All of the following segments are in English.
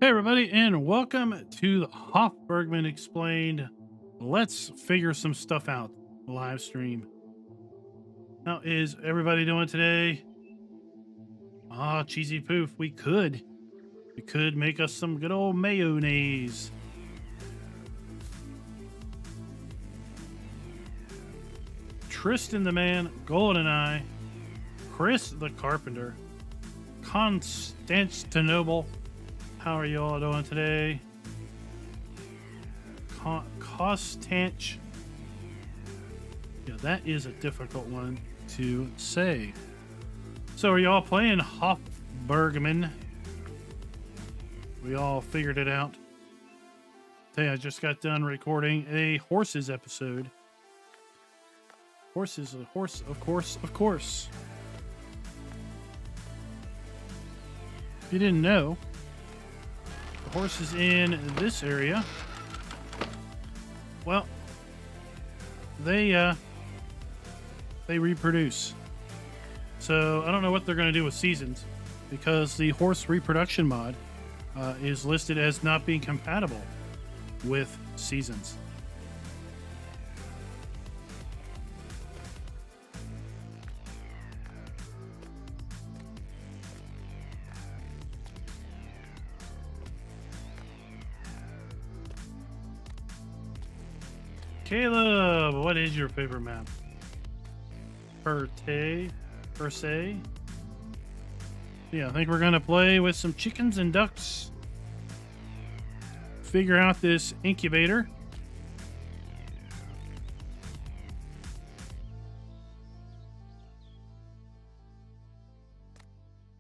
Hey everybody, and welcome to the Hof Bergmann Explained. Let's figure some stuff out live stream. How is everybody doing today? Cheesy poof. We could make us some good old mayonnaise. Tristan the man, Goldeneye, Chris the carpenter, Constantinople. How are you all doing today? Costanch. Yeah, that is a difficult one to say. So are y'all playing Hof Bergmann? We all figured it out. Hey, I just got done recording a horses episode. Horses, a horse, of course. If you didn't know, the horses in this area, well, they reproduce. So I don't know what they're going to do with seasons, because the horse reproduction mod is listed as not being compatible with seasons. Caleb, what is your favorite map? Per se? Yeah, I think we're gonna play with some chickens and ducks. Figure out this incubator.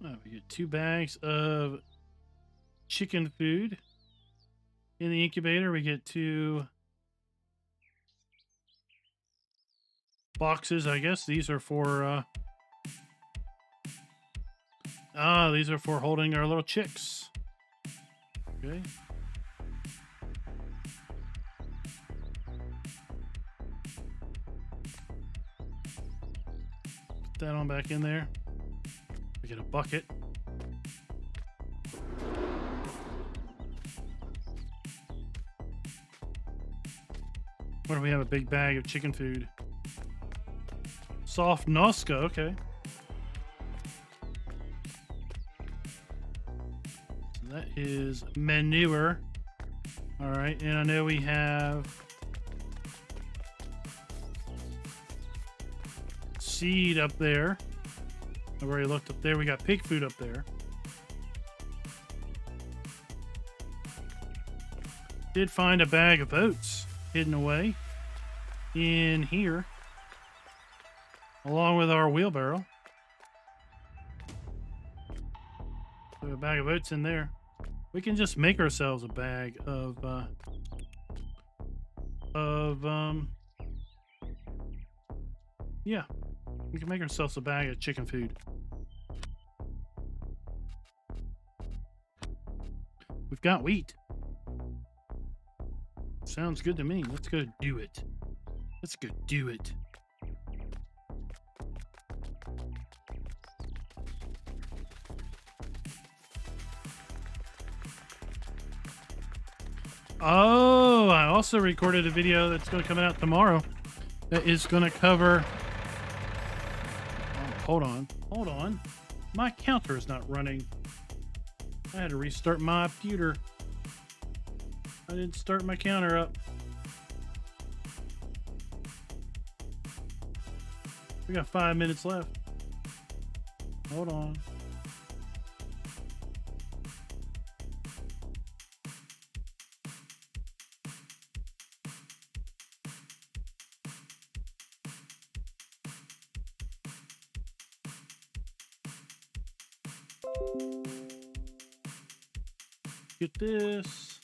Oh, we get 2 bags of chicken food. In the incubator, we get 2 boxes, I guess. These are for these are for holding our little chicks. Okay. Put that on back in there. We get a bucket. What do we have? A big bag of chicken food. Soft Noska, okay. So that is manure. All right, and I know we have seed up there. I've already looked up there. We got pig food up there. Did find a bag of oats hidden away in here, along with our wheelbarrow. So a bag of oats in there. We can just make ourselves a bag of yeah, we can make ourselves a bag of chicken food. We've got wheat. Sounds good to me. Let's go do it. Let's go do it. Oh, I also recorded a video that's going to come out tomorrow that is going to cover... Oh, hold on. My counter is not running. I had to restart my computer. I didn't start my counter up. We got 5 minutes left. Hold on. Get this.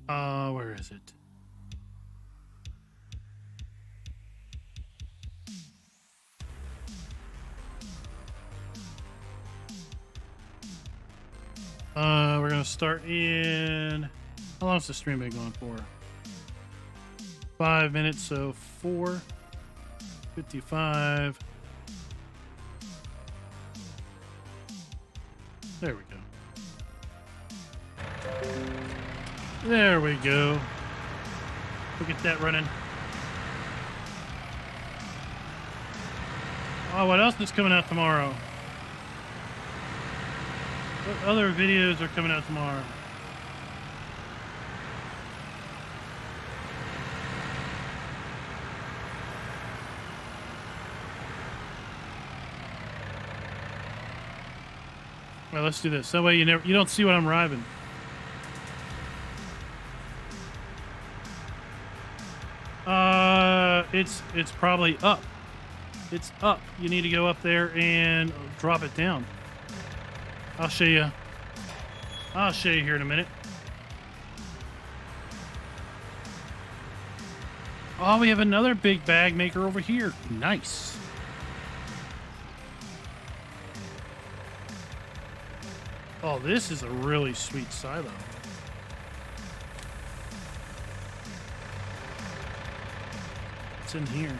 Where is it? We're gonna start in... How long has the stream been going for? 5 minutes, so 54, 55. There we go. There we go. Look at that running. Oh, what else is coming out tomorrow? What other videos are coming out tomorrow? Well, let's do this. That way you don't see what I'm driving. It's probably up. It's up. You need to go up there and drop it down. I'll show you. I'll show you here in a minute. Oh, we have another big bag maker over here. Nice. Oh, this is a really sweet silo. What's in here?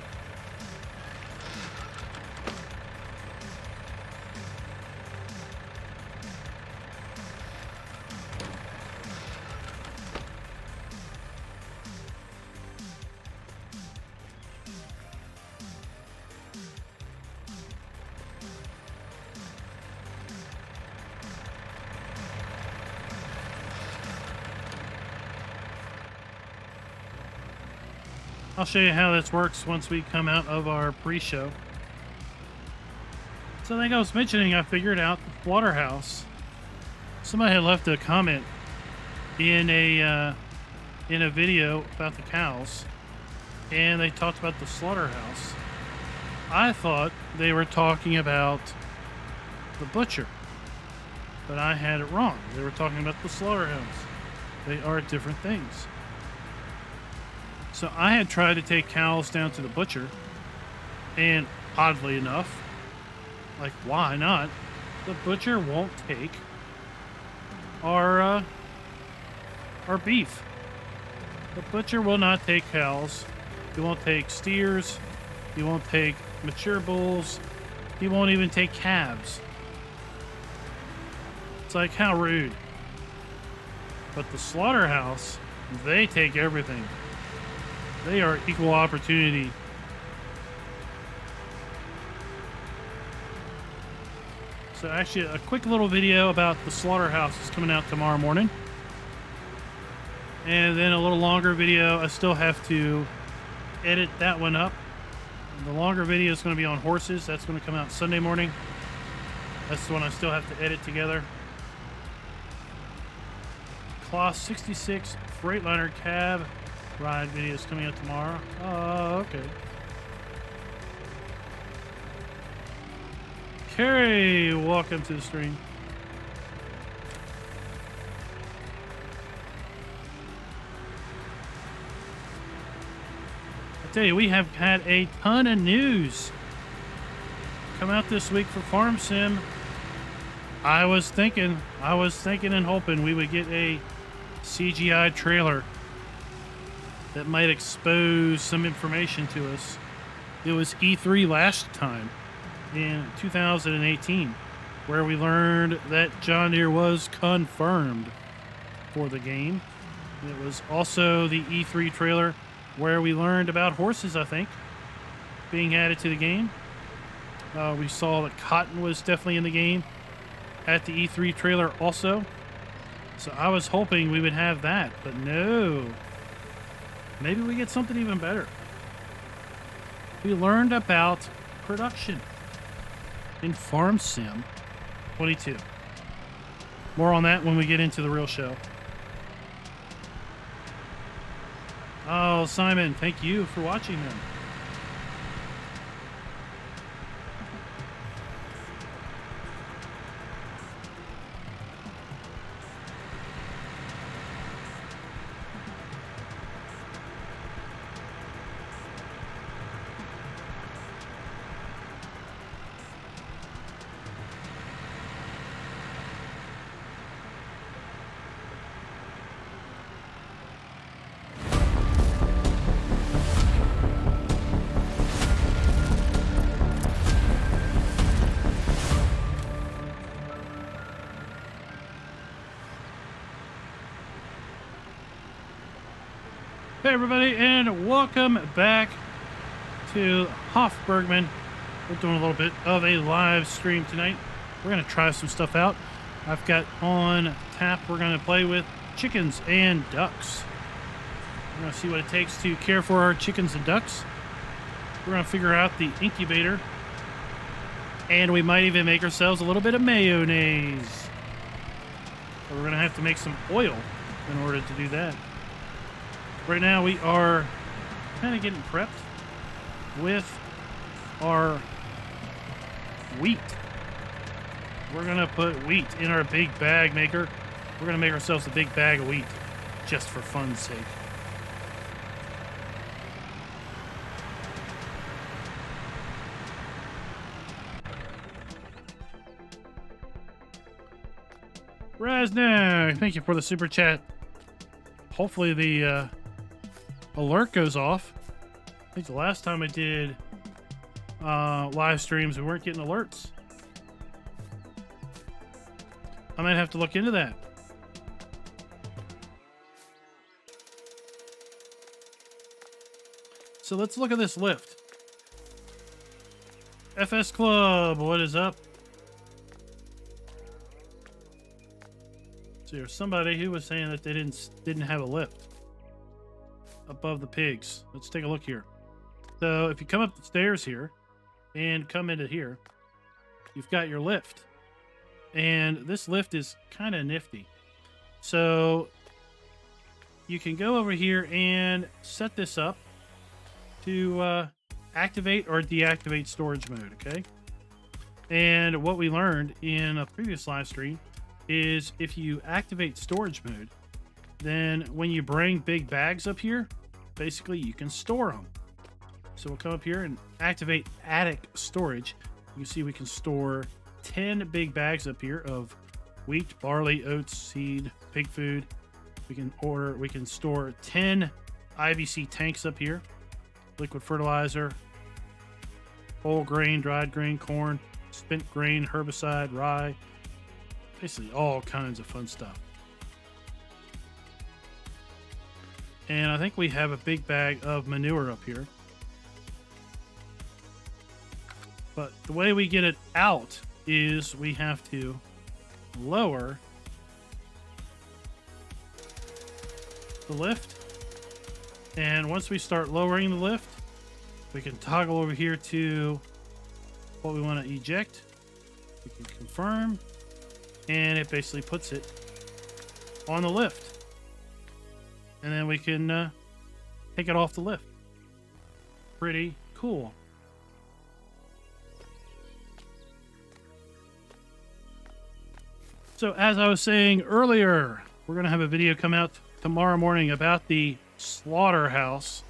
I'll show you how this works once we come out of our pre-show. So like I was mentioning, I figured out the slaughterhouse. Somebody had left a comment in a video about the cows, and they talked about the slaughterhouse. I thought they were talking about the butcher, but I had it wrong. They were talking about the slaughterhouse. They are different things. So I had tried to take cows down to the butcher, and oddly enough, like why not, the butcher won't take our beef. The butcher will not take cows. He won't take steers. He won't take mature bulls. He won't even take calves. It's like, how rude. But the slaughterhouse, they take everything. They are equal opportunity. So actually, a quick little video about the slaughterhouse is coming out tomorrow morning. And then a little longer video, I still have to edit that one up. The longer video is going to be on horses. That's going to come out Sunday morning. That's the one I still have to edit together. Class 66 Freightliner cab ride video is coming out tomorrow. Oh, okay. Carrie, welcome to the stream. I tell you, we have had a ton of news come out this week for Farm Sim. I was thinking and hoping we would get a CGI trailer that might expose some information to us. It was E3 last time in 2018 where we learned that John Deere was confirmed for the game. It was also the E3 trailer where we learned about horses, I think, being added to the game. We saw that cotton was definitely in the game at the E3 trailer also. So I was hoping we would have that, but no. Maybe we get something even better. We learned about production in Farm Sim 22. More on that when we get into the real show. Oh, Simon, thank you for watching them. Hey everybody, and welcome back to Hof Bergmann. We're doing a little bit of a live stream tonight. We're going to try some stuff out. I've got on tap, we're going to play with chickens and ducks. We're going to see what it takes to care for our chickens and ducks. We're going to figure out the incubator. And we might even make ourselves a little bit of mayonnaise. But we're going to have to make some oil in order to do that. Right now we are kind of getting prepped with our wheat. We're going to put wheat in our big bag maker. We're going to make ourselves a big bag of wheat just for fun's sake. Raznak, thank you for the super chat. Hopefully the alert goes off. I think the last time I did live streams, we weren't getting alerts. I might have to look into that. So let's look at this lift. FS Club, what is up? So there's somebody who was saying that they didn't have a lift above the pigs. Let's take a look here. So if you come up the stairs here and come into here, you've got your lift. And this lift is kind of nifty. So you can go over here and set this up to activate or deactivate storage mode, okay? And what we learned in a previous live stream is if you activate storage mode, then when you bring big bags up here, basically you can store them. So we'll come up here and activate attic storage. You see we can store 10 big bags up here of wheat, barley, oats, seed, pig food. We can store 10 IBC tanks up here. Liquid fertilizer, whole grain, dried grain, corn, spent grain, herbicide, rye. Basically all kinds of fun stuff. And I think we have a big bag of manure up here. But the way we get it out is we have to lower the lift. And once we start lowering the lift, we can toggle over here to what we want to eject. We can confirm. And it basically puts it on the lift. And then we can take it off the lift. Pretty cool. So as I was saying earlier, we're going to have a video come out tomorrow morning about the slaughterhouse.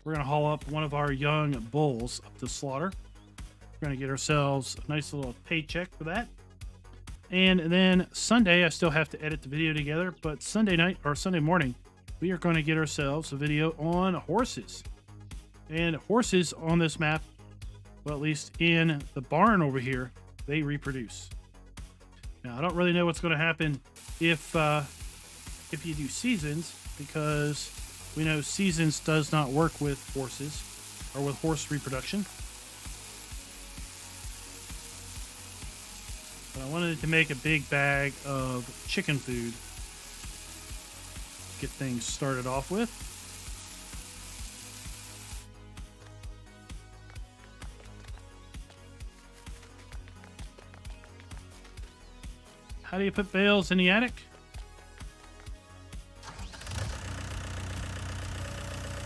We're going to haul up one of our young bulls up to slaughter. We're going to get ourselves a nice little paycheck for that. And then Sunday, I still have to edit the video together, but Sunday night or Sunday morning, we are going to get ourselves a video on horses. And horses on this map, well, at least in the barn over here, they reproduce. Now, I don't really know what's going to happen if you do seasons, because we know seasons does not work with horses or with horse reproduction. But I wanted to make a big bag of chicken food. Get things started off with. How do you put bales in the attic?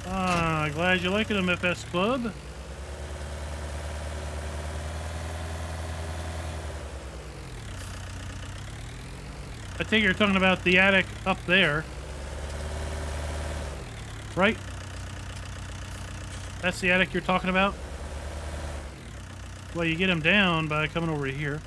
Ah, glad you like them, FS Club. I think you're talking about the attic up there. Right? That's the attic you're talking about? Well, you get them down by coming over here.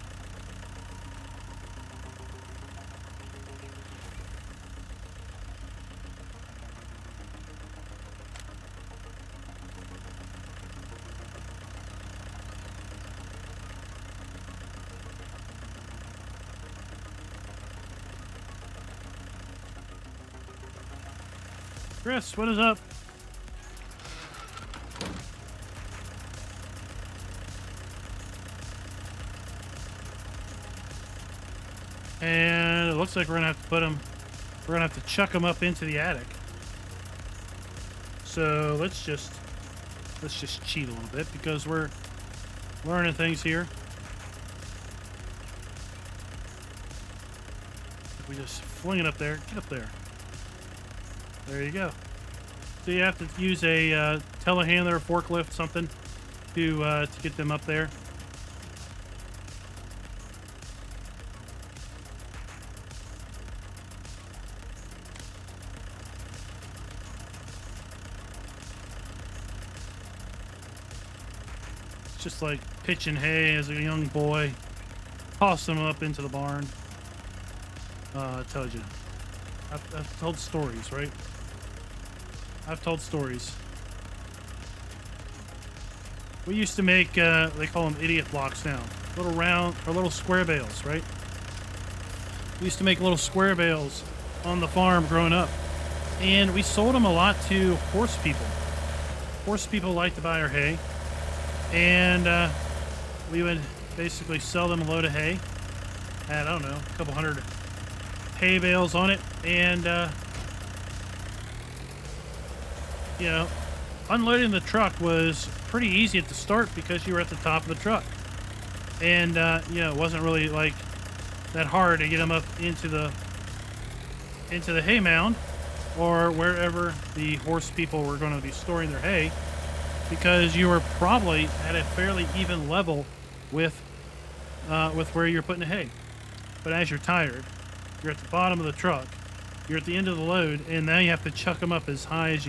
Chris, what is up? And it looks like we're gonna have to put them. We're gonna have to chuck them up into the attic. So let's just cheat a little bit because we're learning things here. If we just fling it up there, get up there. There you go. So you have to use a telehandler, or forklift, something to get them up there. Just like pitching hay as a young boy, tossing them up into the barn. I told you. I've told stories, right? I've told stories. We used to make, they call them idiot blocks now. Little round, or little square bales, right? We used to make little square bales on the farm growing up. And we sold them a lot to horse people. Horse people like to buy our hay. And we would basically sell them a load of hay. Had, I don't know, a couple hundred hay bales on it. And, you know, unloading the truck was pretty easy at the start because you were at the top of the truck. And, you know, it wasn't really like that hard to get them up into the hay mound or wherever the horse people were going to be storing their hay, because you were probably at a fairly even level with where you're putting the hay. But as you're tired, you're at the bottom of the truck, you're at the end of the load, and now you have to chuck them up as high as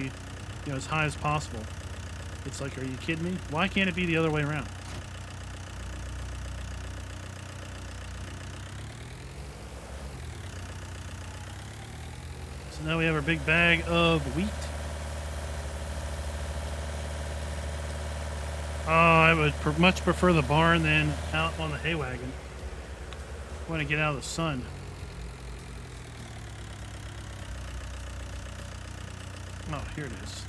as high as possible. It's like, are you kidding me? Why can't it be the other way around? So now we have our big bag of wheat. Oh, I would much prefer the barn than out on the hay wagon. I want to get out of the sun. Oh, here it is.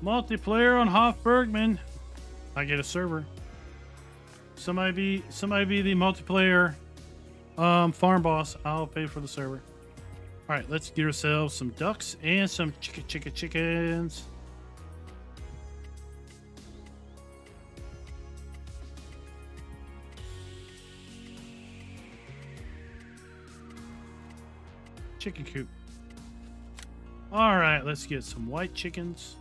Multiplayer on Hof Bergmann. I get a server. Somebody be the multiplayer farm boss. I'll pay for the server. All right, let's get ourselves some ducks and some chickens. Chicken coop. All right, let's get some white chickens,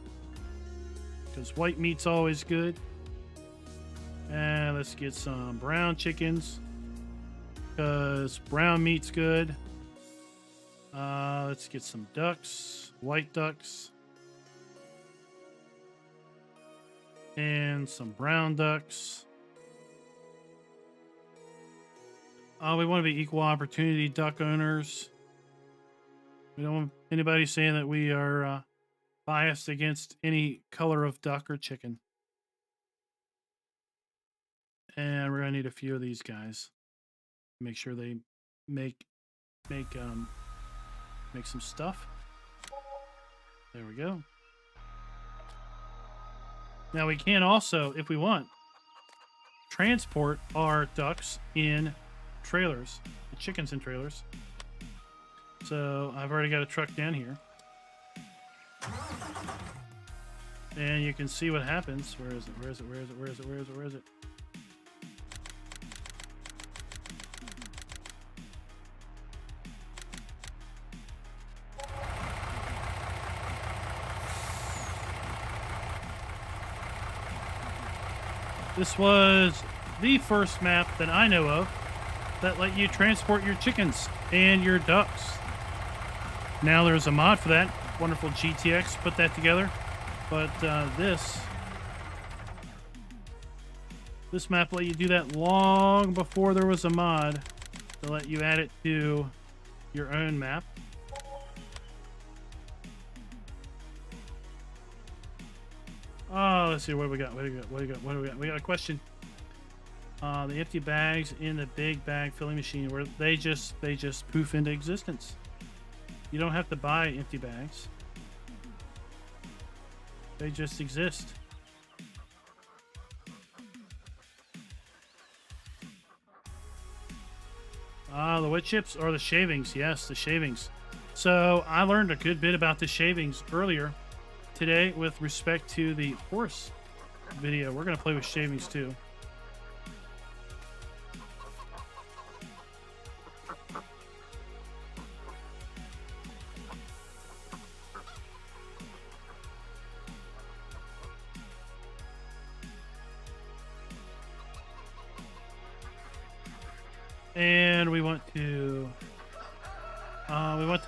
because white meat's always good. And let's get some brown chickens, because brown meat's good. Let's get some ducks, white ducks, and some brown ducks. We want to be equal opportunity duck owners. We don't want anybody saying that we are biased against any color of duck or chicken. And we're gonna need a few of these guys. Make sure they make some stuff. There we go. Now we can also, if we want, transport our ducks in trailers, the chickens in trailers. So I've already got a truck down here. And you can see what happens. Where is it? Where is it? Where is it? Where is it? Where is it? Where is it? This was the first map that I know of that let you transport your chickens and your ducks. Now there's a mod for that. Wonderful GTX put that together. But this This map let you do that long before there was a mod to let you add it to your own map. Oh, let's see. What do we got? What do we got? What do we got? What do we got? We got a question. The empty bags in the big bag filling machine, where they just poof into existence. You don't have to buy empty bags. They just exist. The wood chips or the shavings? Yes, the shavings. So I learned a good bit about the shavings earlier today with respect to the horse video. We're going to play with shavings too. And we want to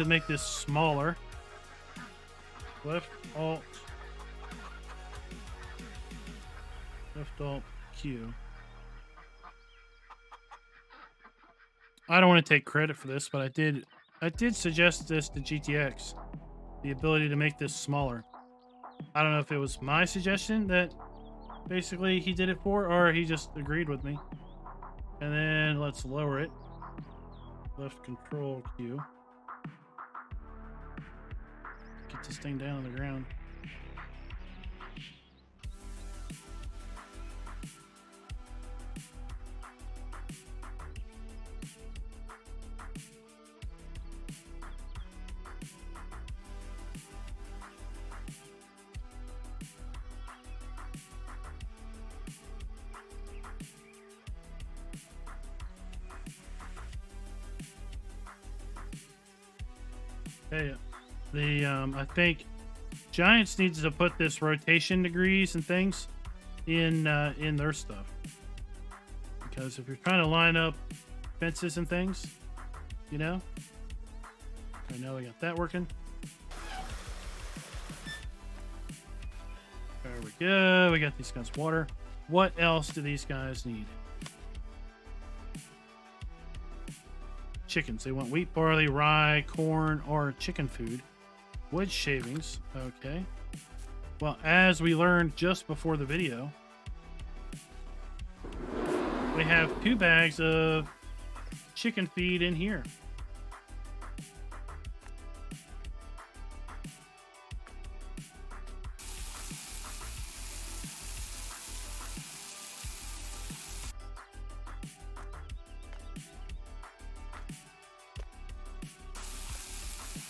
make this smaller. Left Alt Q. I don't want to take credit for this, but I did suggest this to GTX, the ability to make this smaller. I don't know if it was my suggestion that basically he did it for, or he just agreed with me. And then let's lower it. Left Control Q. Get this thing down on the ground. Hey, I think Giants needs to put this rotation degrees and things in their stuff, because if you're trying to line up fences and things, you know. Okay, now we got that working. There we go. We got these guys water. What else do these guys need? Chickens. They want wheat, barley, rye, corn, or chicken food. Wood shavings. Okay. Well, as we learned just before the video, we have 2 bags of chicken feed in here.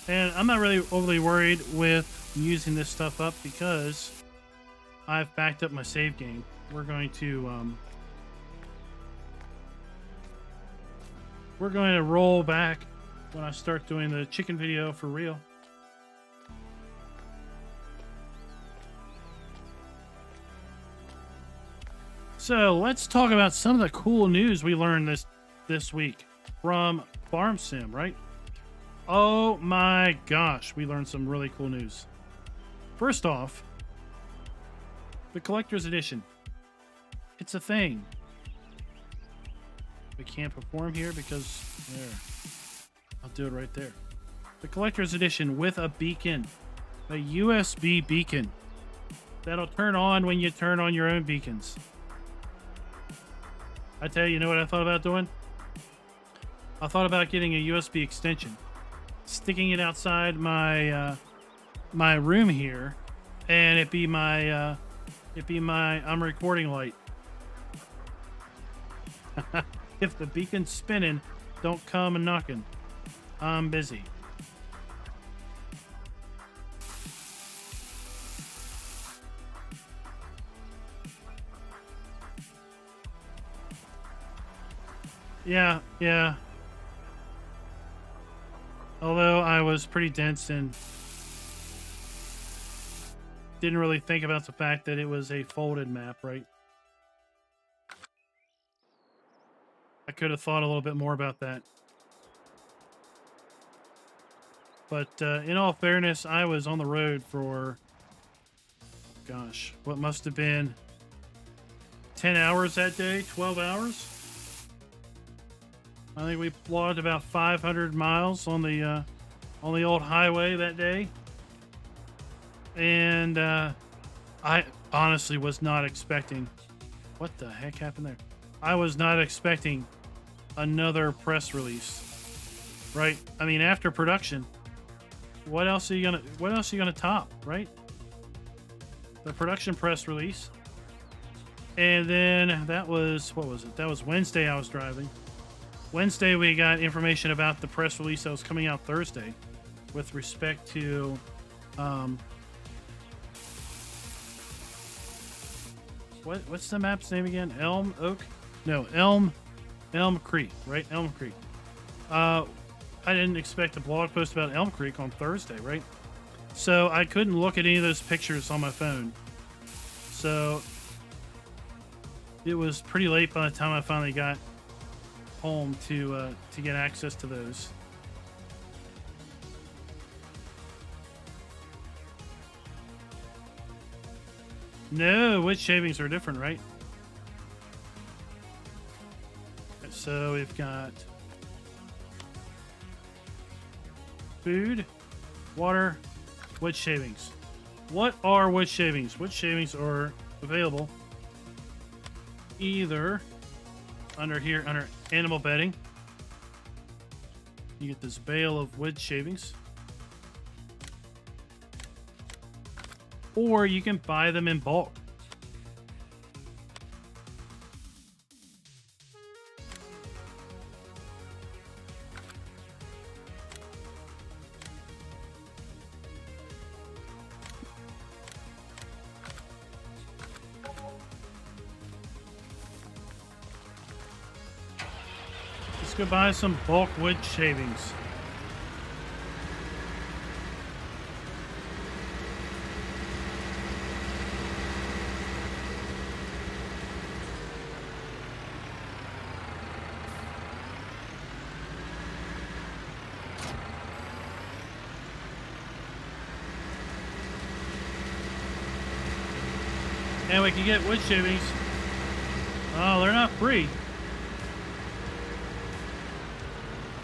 And I'm not really overly worried with using this stuff up because I've backed up my save game. We're going to roll back when I start doing the chicken video for real. So let's talk about some of the cool news we learned this week from Farm Sim, right? Oh my gosh, we learned some really cool news. First off, the collector's edition. It's a thing. We can't perform here because there. I'll do it right there. The collector's edition with a beacon, a USB beacon that'll turn on when you turn on your own beacons. I tell you, you know what I thought about doing? I thought about getting a USB extension, sticking it outside my my room here, and it'd be my I'm recording light. If the beacon's spinning, don't come and knocking. I'm busy. Yeah. Although I was pretty dense and didn't really think about the fact that it was a folded map, right? I could have thought a little bit more about that. But in all fairness, I was on the road for, gosh, what must have been 10 hours that day, 12 hours. I think we logged about 500 miles on the old highway that day. And I honestly was not expecting... What the heck happened there? I was not expecting another press release. Right? I mean, after production, what else are you gonna top, right? The production press release. And then that was, what was it? That was Wednesday I was driving. Wednesday we got information about the press release that was coming out Thursday with respect to what's the map's name again? Elm Creek, right? Elm Creek. I didn't expect a blog post about Elm Creek on Thursday, right? So I couldn't look at any of those pictures on my phone. So it was pretty late by the time I finally got home to get access to those. No, wood shavings are different, right? So we've got food, water, wood shavings. What are wood shavings? Wood shavings are available either under here, under animal bedding. You get this bale of wood shavings. Or you can buy them in bulk. Let's go buy some bulk wood shavings. And we can get wood shavings. Oh, they're not free.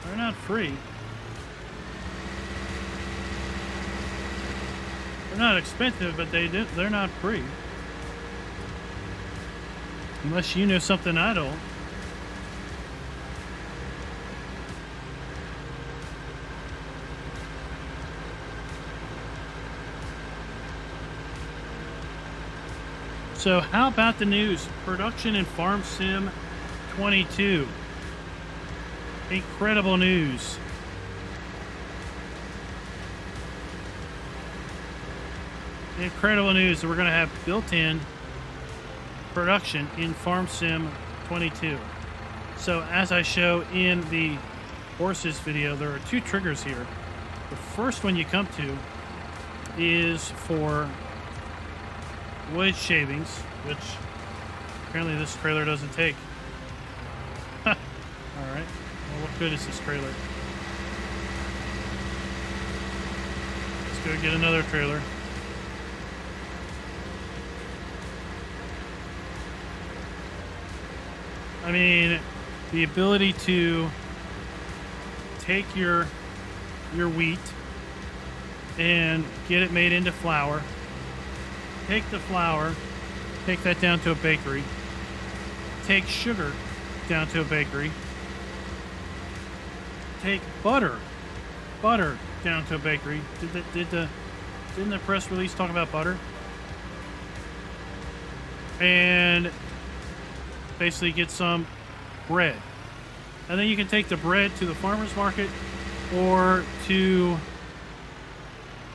They're not free. They're not expensive, but they're not free. Unless you know something I don't. So how about the news? Production in Farm Sim 22. Incredible news. Incredible news that we're going to have built-in production in Farm Sim 22. So as I show in the horses video, there are two triggers here. The first one you come to is for wood shavings, which apparently this trailer doesn't take. Alright, well, what good is this trailer? Let's go get another trailer. I mean, the ability to take your wheat and get it made into flour. Take the flour, take that down to a bakery. Take sugar down to a bakery. Take butter down to a bakery. Didn't the press release talk about butter? And basically get some bread. And then you can take the bread to the farmer's market or to,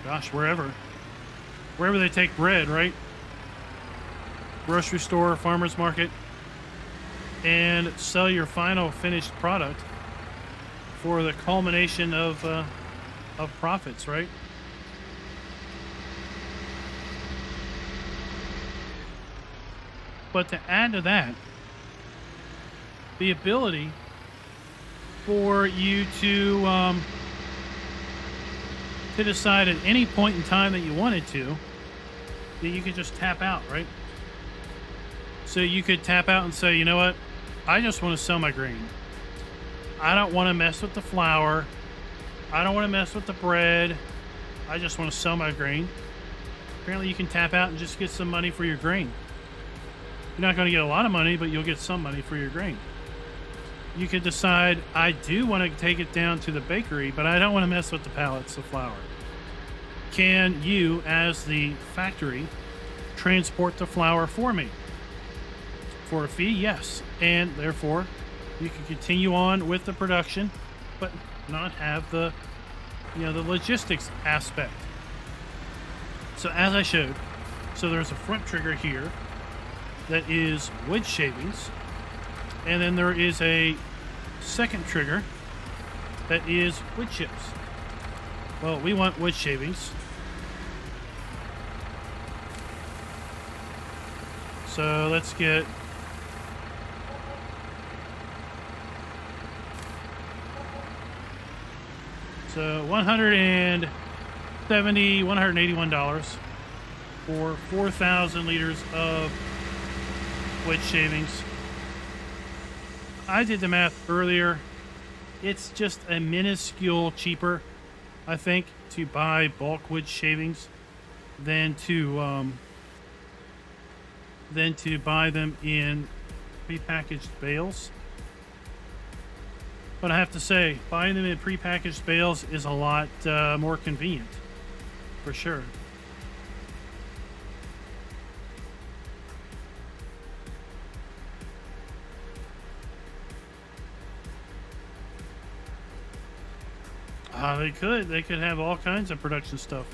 gosh, wherever they take bread, right? Grocery store, farmer's market, and sell your final finished product for the culmination of profits, right? But to add to that, the ability for you to decide at any point in time that you wanted to, that you could just tap out, right? So you could tap out and say, you know what? I just want to sell my grain. I don't want to mess with the flour. I don't want to mess with the bread. I just want to sell my grain. Apparently you can tap out and just get some money for your grain. You're not going to get a lot of money, but you'll get some money for your grain. You could decide, I do want to take it down to the bakery, but I don't want to mess with the pallets of flour. Can you, as the factory, transport the flour for me? For a fee, yes. And therefore, you can continue on with the production, but not have the, the logistics aspect. So as I showed, so there's a front trigger here that is wood shavings. And then there is a second trigger that is wood chips. Well, we want wood shavings. So let's get $181 for 4,000 liters of wood shavings. I did the math earlier. It's just a minuscule cheaper, I think, to buy bulk wood shavings than to buy them in prepackaged bales. But I have to say, buying them in prepackaged bales is a lot more convenient, for sure. They could have all kinds of production stuff.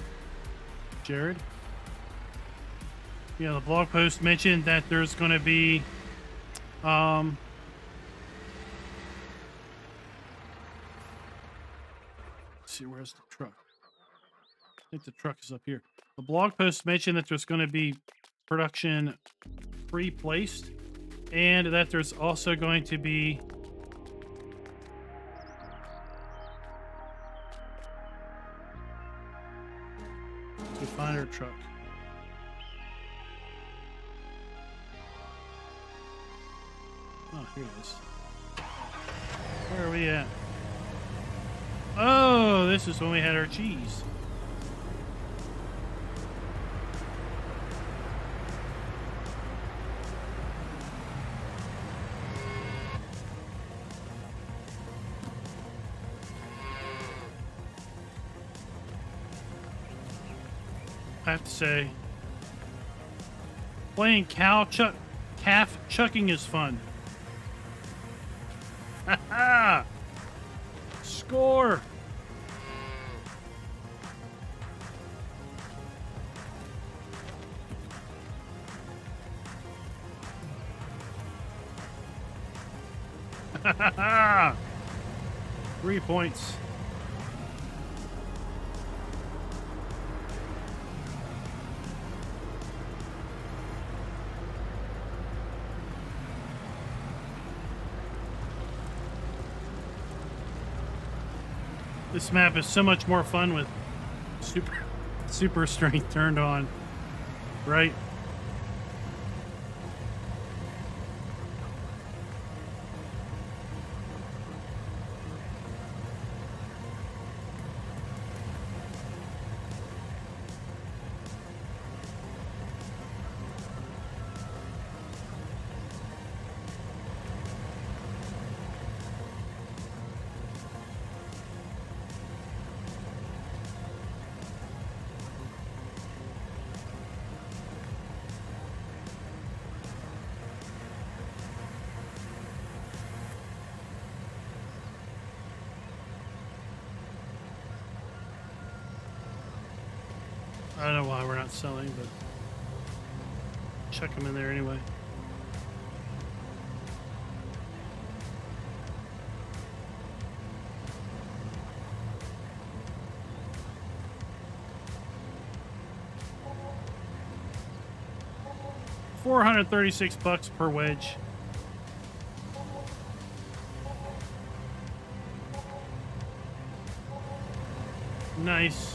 Jared? Yeah, the blog post mentioned that there's going to be, let's see, where's the truck? I think the truck is up here. The blog post mentioned that there's going to be production pre-placed, and that there's also going to be refiner truck. Oh, here it is. Where are we at? Oh, this is when we had our cheese. I have to say, playing calf chucking is fun. Ha ha! Score! Ha ha ha! 3 points. This map is so much more fun with super strength turned on, right? I don't know why we're not selling, but chuck them in there anyway. $436 per wedge. Nice.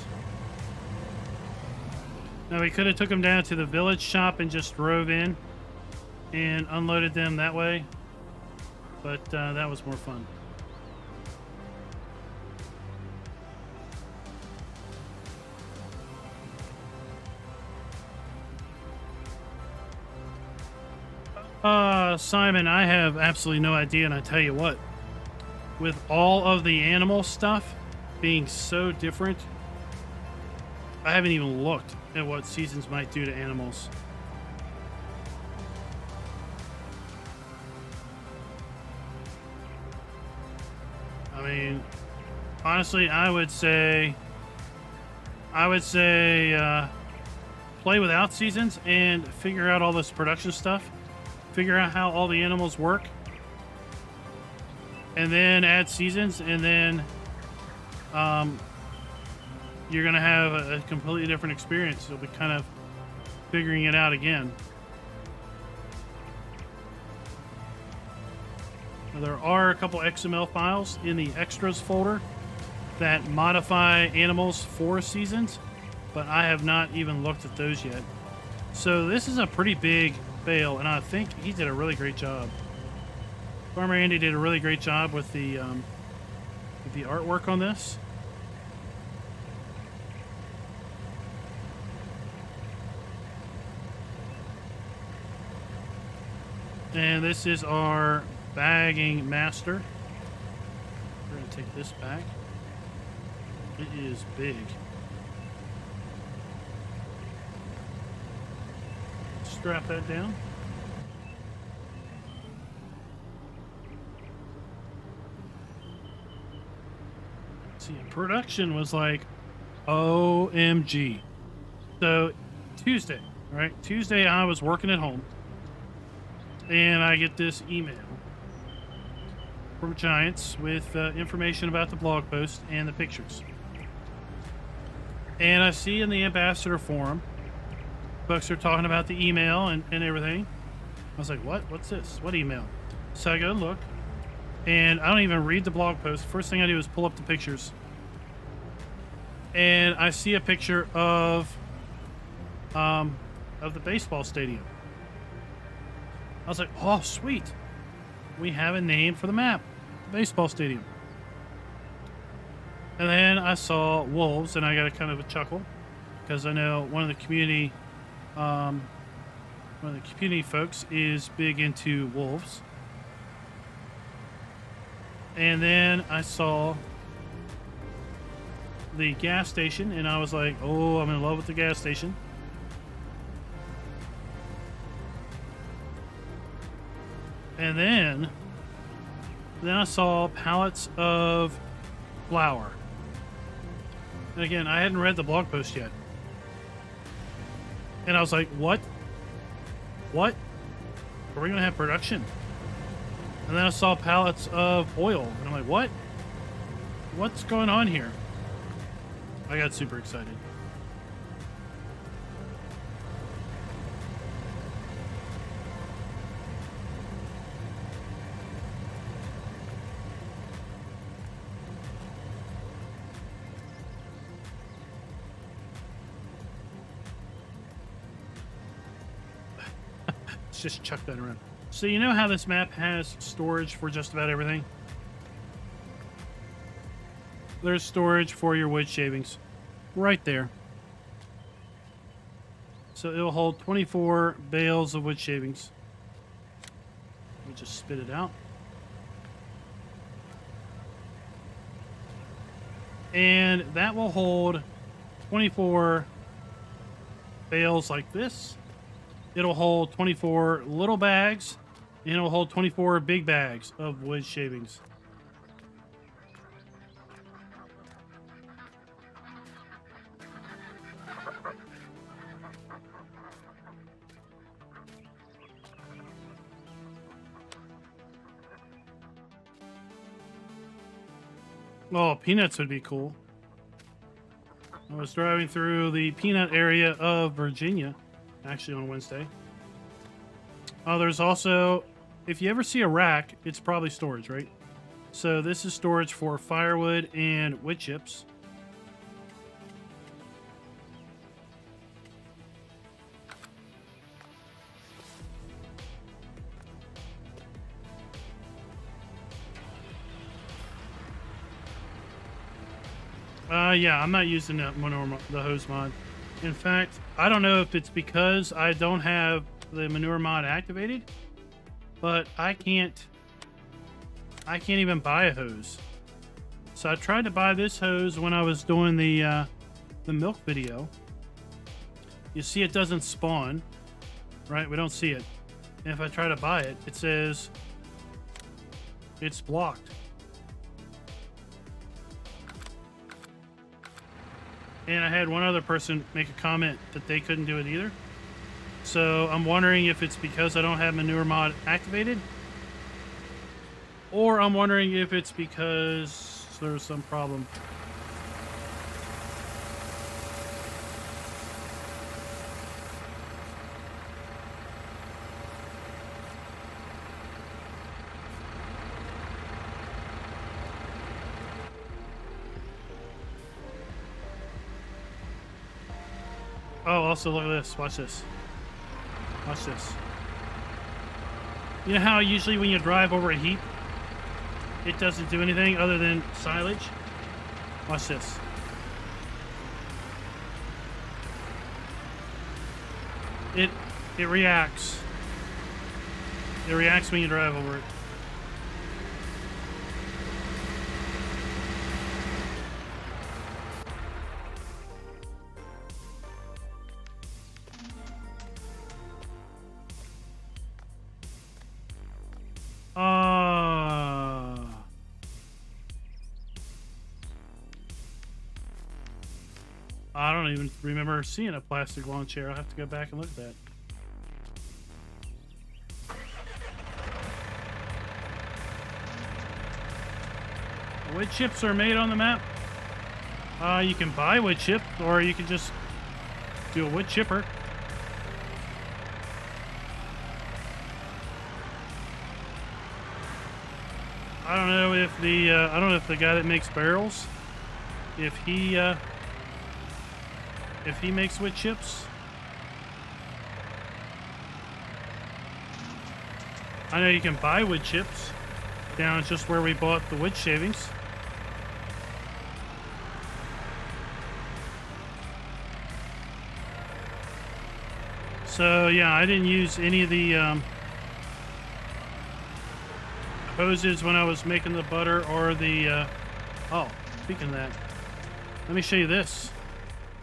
Now we could have took them down to the village shop and just drove in, and unloaded them that way, but that was more fun. Simon, I have absolutely no idea, and I tell you what, with all of the animal stuff being so different, I haven't even looked at what seasons might do to animals. I mean, honestly, I would say play without seasons and figure out all this production stuff. Figure out how all the animals work, and then add seasons, and then you're gonna have a completely different experience. You'll be kind of figuring it out again. Now, there are a couple XML files in the extras folder that modify animals for seasons, but I have not even looked at those yet. So this is a pretty big bale, and I think he did a really great job. Farmer Andy did a really great job with the artwork on this. And this is our bagging master. We're going to take this back. It is big. Strap that down. See, production was like OMG. So Tuesday, right? Tuesday I was working at home, and I get this email from Giants with information about the blog post and the pictures. And I see in the ambassador forum, folks are talking about the email and everything. I was like, what? What's this? What email? So I go look, and I don't even read the blog post. First thing I do is pull up the pictures. And I see a picture of the baseball stadium. I was like, oh, sweet. We have a name for the map. Baseball stadium. And then I saw wolves, and I got a kind of a chuckle, because I know one of the community folks is big into wolves. And then I saw the gas station, and I was like, oh, I'm in love with the gas station. And then I saw pallets of flour. And again, I hadn't read the blog post yet. And I was like, what? What? Are we going to have production? And then I saw pallets of oil. And I'm like, what? What's going on here? I got super excited. Just chuck that around. So you know how this map has storage for just about everything? There's storage for your wood shavings right there. So it'll hold 24 bales of wood shavings. Let me just spit it out. And that will hold 24 bales like this. It'll hold 24 little bags, and it'll hold 24 big bags of wood shavings. Oh, peanuts would be cool. I was driving through the peanut area of Virginia, actually on Wednesday. Oh, there's also, if you ever see a rack, it's probably storage, right? So this is storage for firewood and wood chips. Yeah, I'm not using the hose mod. In fact, I don't know if it's because I don't have the manure mod activated, but I can't even buy a hose. So I tried to buy this hose when I was doing the milk video. You see it doesn't spawn, right? We don't see it. And if I try to buy it, it says it's blocked. And I had one other person make a comment that they couldn't do it either. So I'm wondering if it's because I don't have manure mod activated, or I'm wondering if it's because there's some problem. Oh, also look at this. Watch this. Watch this. You know how usually when you drive over a heap, it doesn't do anything other than silage? Watch this. It reacts. It reacts when you drive over it. I don't even remember seeing a plastic lawn chair. I'll have to go back and look at that. Wood chips are made on the map. You can buy wood chip, or you can just do a wood chipper. I don't know if the guy that makes barrels, if he makes wood chips. I know you can buy wood chips down just where we bought the wood shavings. So yeah, I didn't use any of the hoses when I was making the butter or the oh, speaking of that, let me show you this.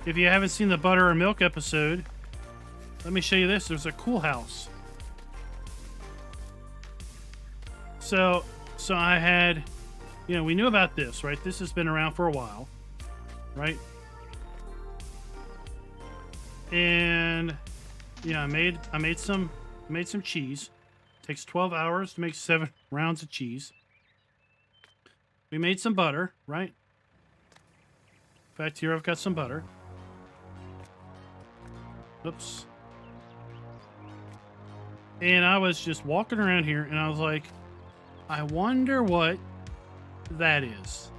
If you haven't seen the butter or milk episode, let me show you this. There's a cool house. So I had, you know, we knew about this, right? This has been around for a while, right? And yeah, I made some cheese. It takes 12 hours to make 7 rounds of cheese. We made some butter, right? In fact, here I've got some butter. Oops. And I was just walking around here and I was like, I wonder what that is.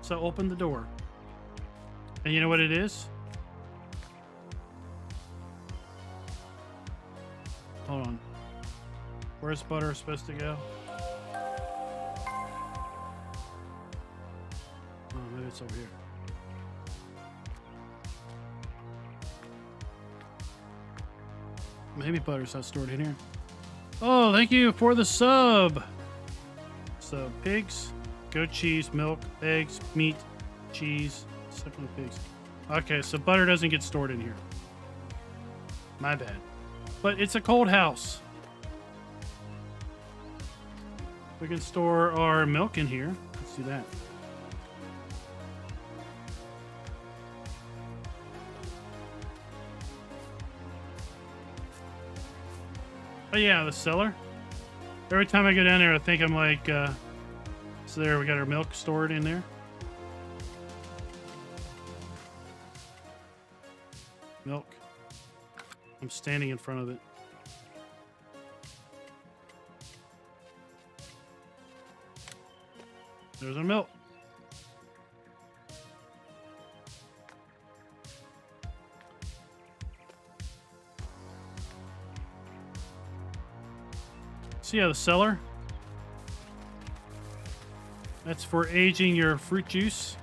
So I opened the door. And you know what it is? Hold on. Where's butter supposed to go? Oh, maybe it's over here. Maybe butter's not stored in here. Oh, thank you for the sub. So pigs, goat cheese, milk, eggs, meat, cheese, except for the pigs. Okay, so butter doesn't get stored in here. My bad. But it's a cold house. We can store our milk in here. Let's do that. Oh yeah, the cellar. Every time I go down there, I think I'm like, so there we got our milk stored in there. Milk. I'm standing in front of it. There's our milk. See how the cellar? That's for aging your fruit juice.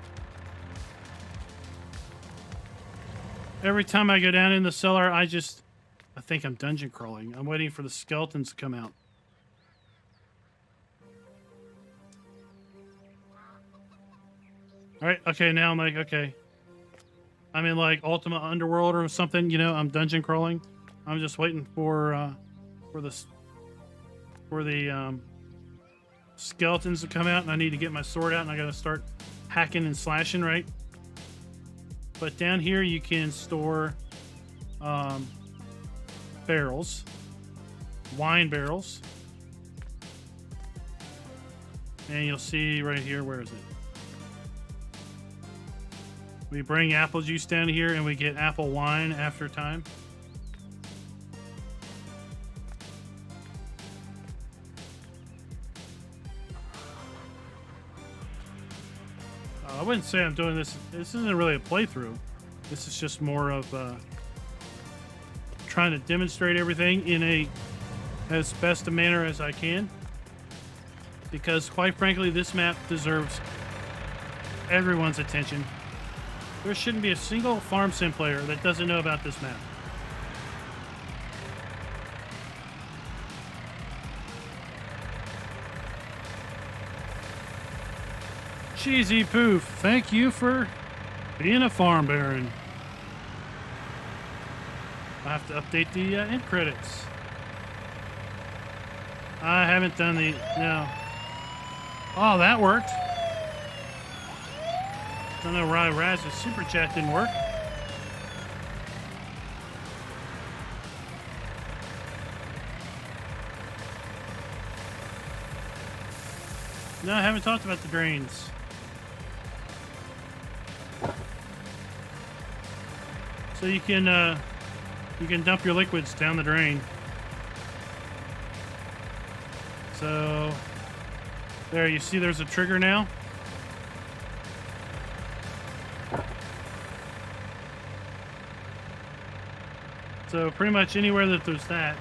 Every time I go down in the cellar, I think I'm dungeon crawling. I'm waiting for the skeletons to come out. All right, okay, now I'm like, okay. I'm in like Ultima Underworld or something, you know, I'm dungeon crawling. I'm just waiting for the skeletons to come out, and I need to get my sword out, and I gotta start hacking and slashing, right? But down here you can store barrels, wine barrels, and you'll see right here, where is it? We bring apple juice down here and we get apple wine after time. I wouldn't say I'm doing this. This isn't really a playthrough. This is just more of trying to demonstrate everything in as best a manner as I can. Because quite frankly, this map deserves everyone's attention. There shouldn't be a single farm sim player that doesn't know about this map. Cheesy Poof, thank you for being a farm baron. I have to update the end credits. I haven't done the... No. Oh, that worked. Don't know why Raz's super chat didn't work. No, I haven't talked about the drains. So you can dump your liquids down the drain. So there, you see there's a trigger now. So pretty much anywhere that there's that,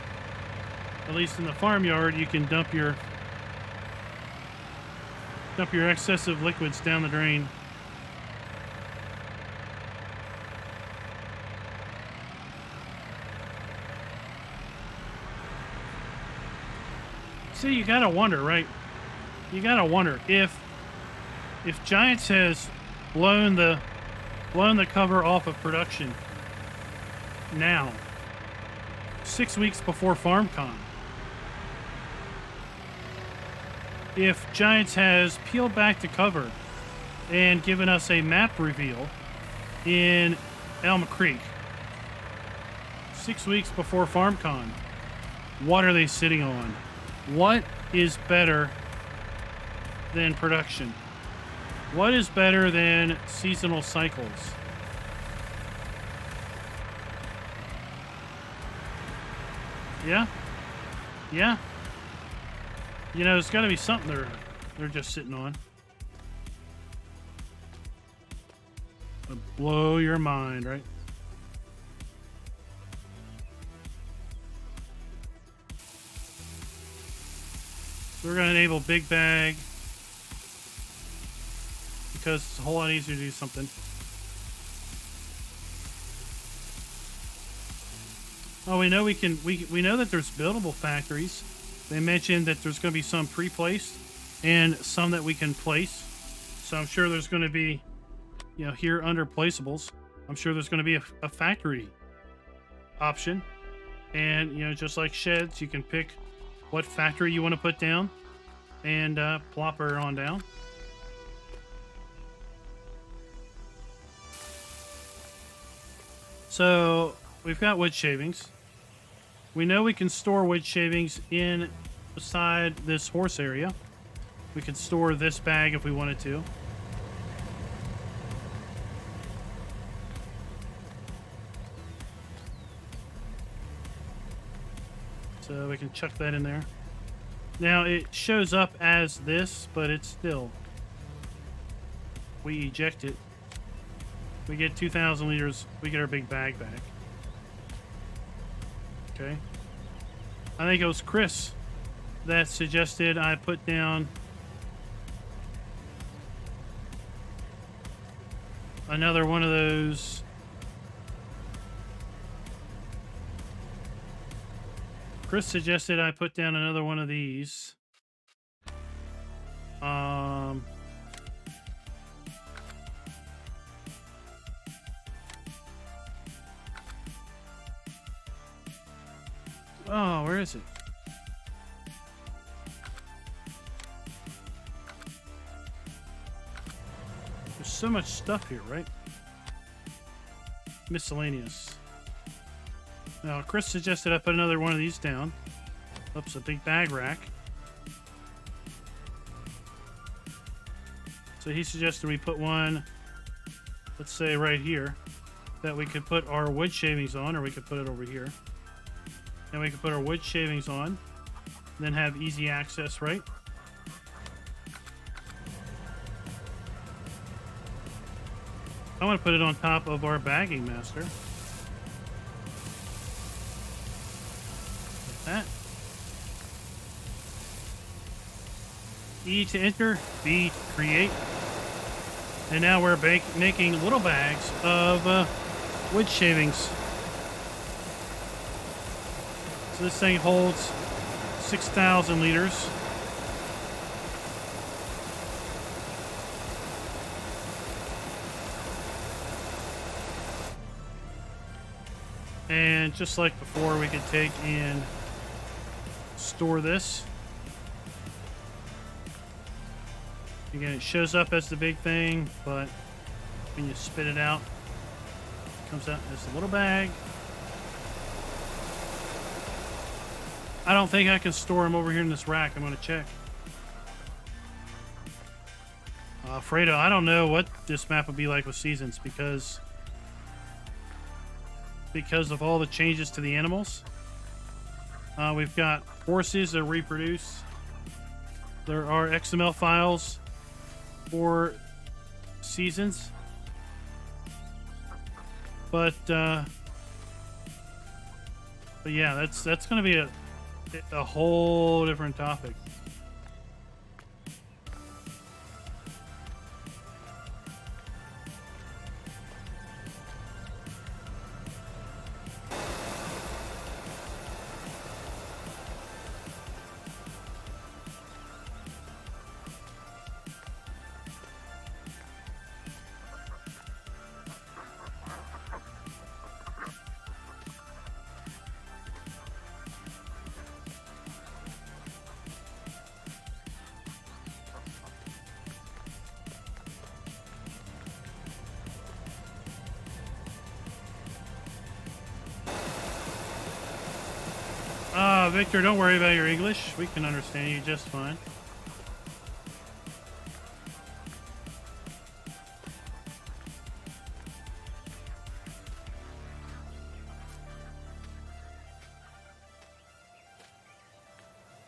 at least in the farmyard, you can dump your excessive liquids down the drain. See, you gotta wonder, right? You gotta wonder if Giants has blown the cover off of production now, 6 weeks before FarmCon. If Giants has peeled back the cover and given us a map reveal in Elm Creek 6 weeks before FarmCon, what are they sitting on? What is better than production? What is better than seasonal cycles? Yeah? Yeah? You know, there's got to be something they're just sitting on. It'll blow your mind, right? So we're going to enable Big Bag because it's a whole lot easier to do something. Oh, we know we know that there's buildable factories. They mentioned that there's going to be some pre-placed and some that we can place. So I'm sure there's going to be, you know, here under placeables, I'm sure there's going to be a factory option. And, you know, just like sheds, you can pick what factory you want to put down and plop her on down. So we've got wood shavings. We know we can store wood shavings in beside this horse area. We could store this bag if we wanted to. So we can chuck that in there. Now it shows up as this, but it's still... We eject it. We get 2,000 liters. We get our big bag back. Okay. I think it was Chris that suggested I put down another one of those Chris suggested I put down another one of these. Oh, where is it? There's so much stuff here, right? Miscellaneous. Now, Chris suggested I put another one of these down. Oops, a big bag rack. So he suggested we put one, let's say right here, that we could put our wood shavings on, or we could put it over here. And we could put our wood shavings on, then have easy access, right? I want to put it on top of our bagging master. Like that. E to enter, B to create. And now we're making little bags of wood shavings. So this thing holds 6,000 liters. And just like before, we could take and store this. Again, it shows up as the big thing, but when you spit it out, it comes out as a little bag. I don't think I can store them over here in this rack. I'm going to check. Fredo, I don't know what this map would be like with seasons because of all the changes to the animals. We've got horses that reproduce. There are XML files for seasons, but yeah, that's going to be a whole different topic. Victor, don't worry about your English. We can understand you just fine.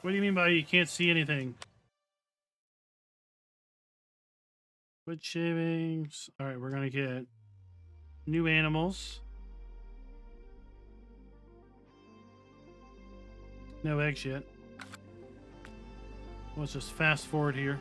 What do you mean by you can't see anything? Wood shavings. All right, we're going to get new animals. No eggs yet. Let's just fast forward here.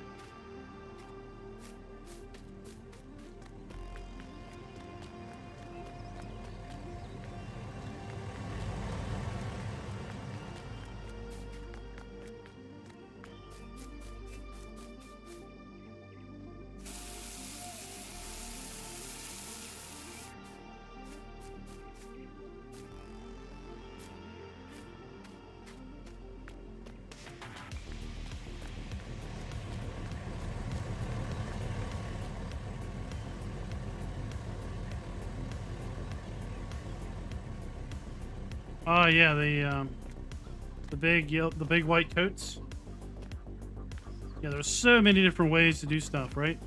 Oh yeah, the big white coats. Yeah, there's so many different ways to do stuff, right?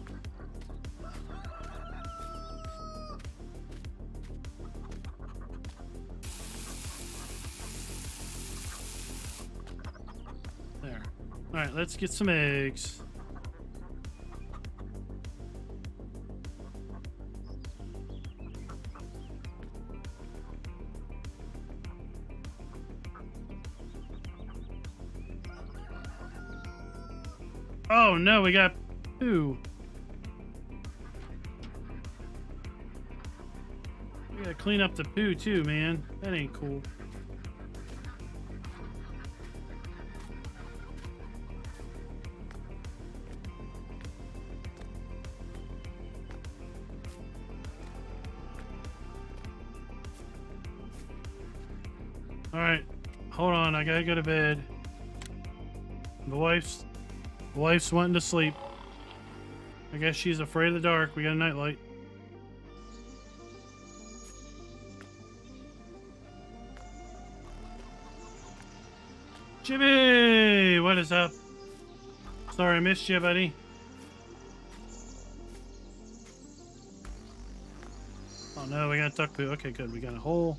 There. All right, let's get some eggs. Oh no, we got poo. We gotta clean up the poo too, man. That ain't cool. All right, hold on. I gotta go to bed. The wife's wanting to sleep. I guess she's afraid of the dark. We got a nightlight. Jimmy, what is up? Sorry, I missed you, buddy. Oh no, we got duck poo. Okay, good. We got a whole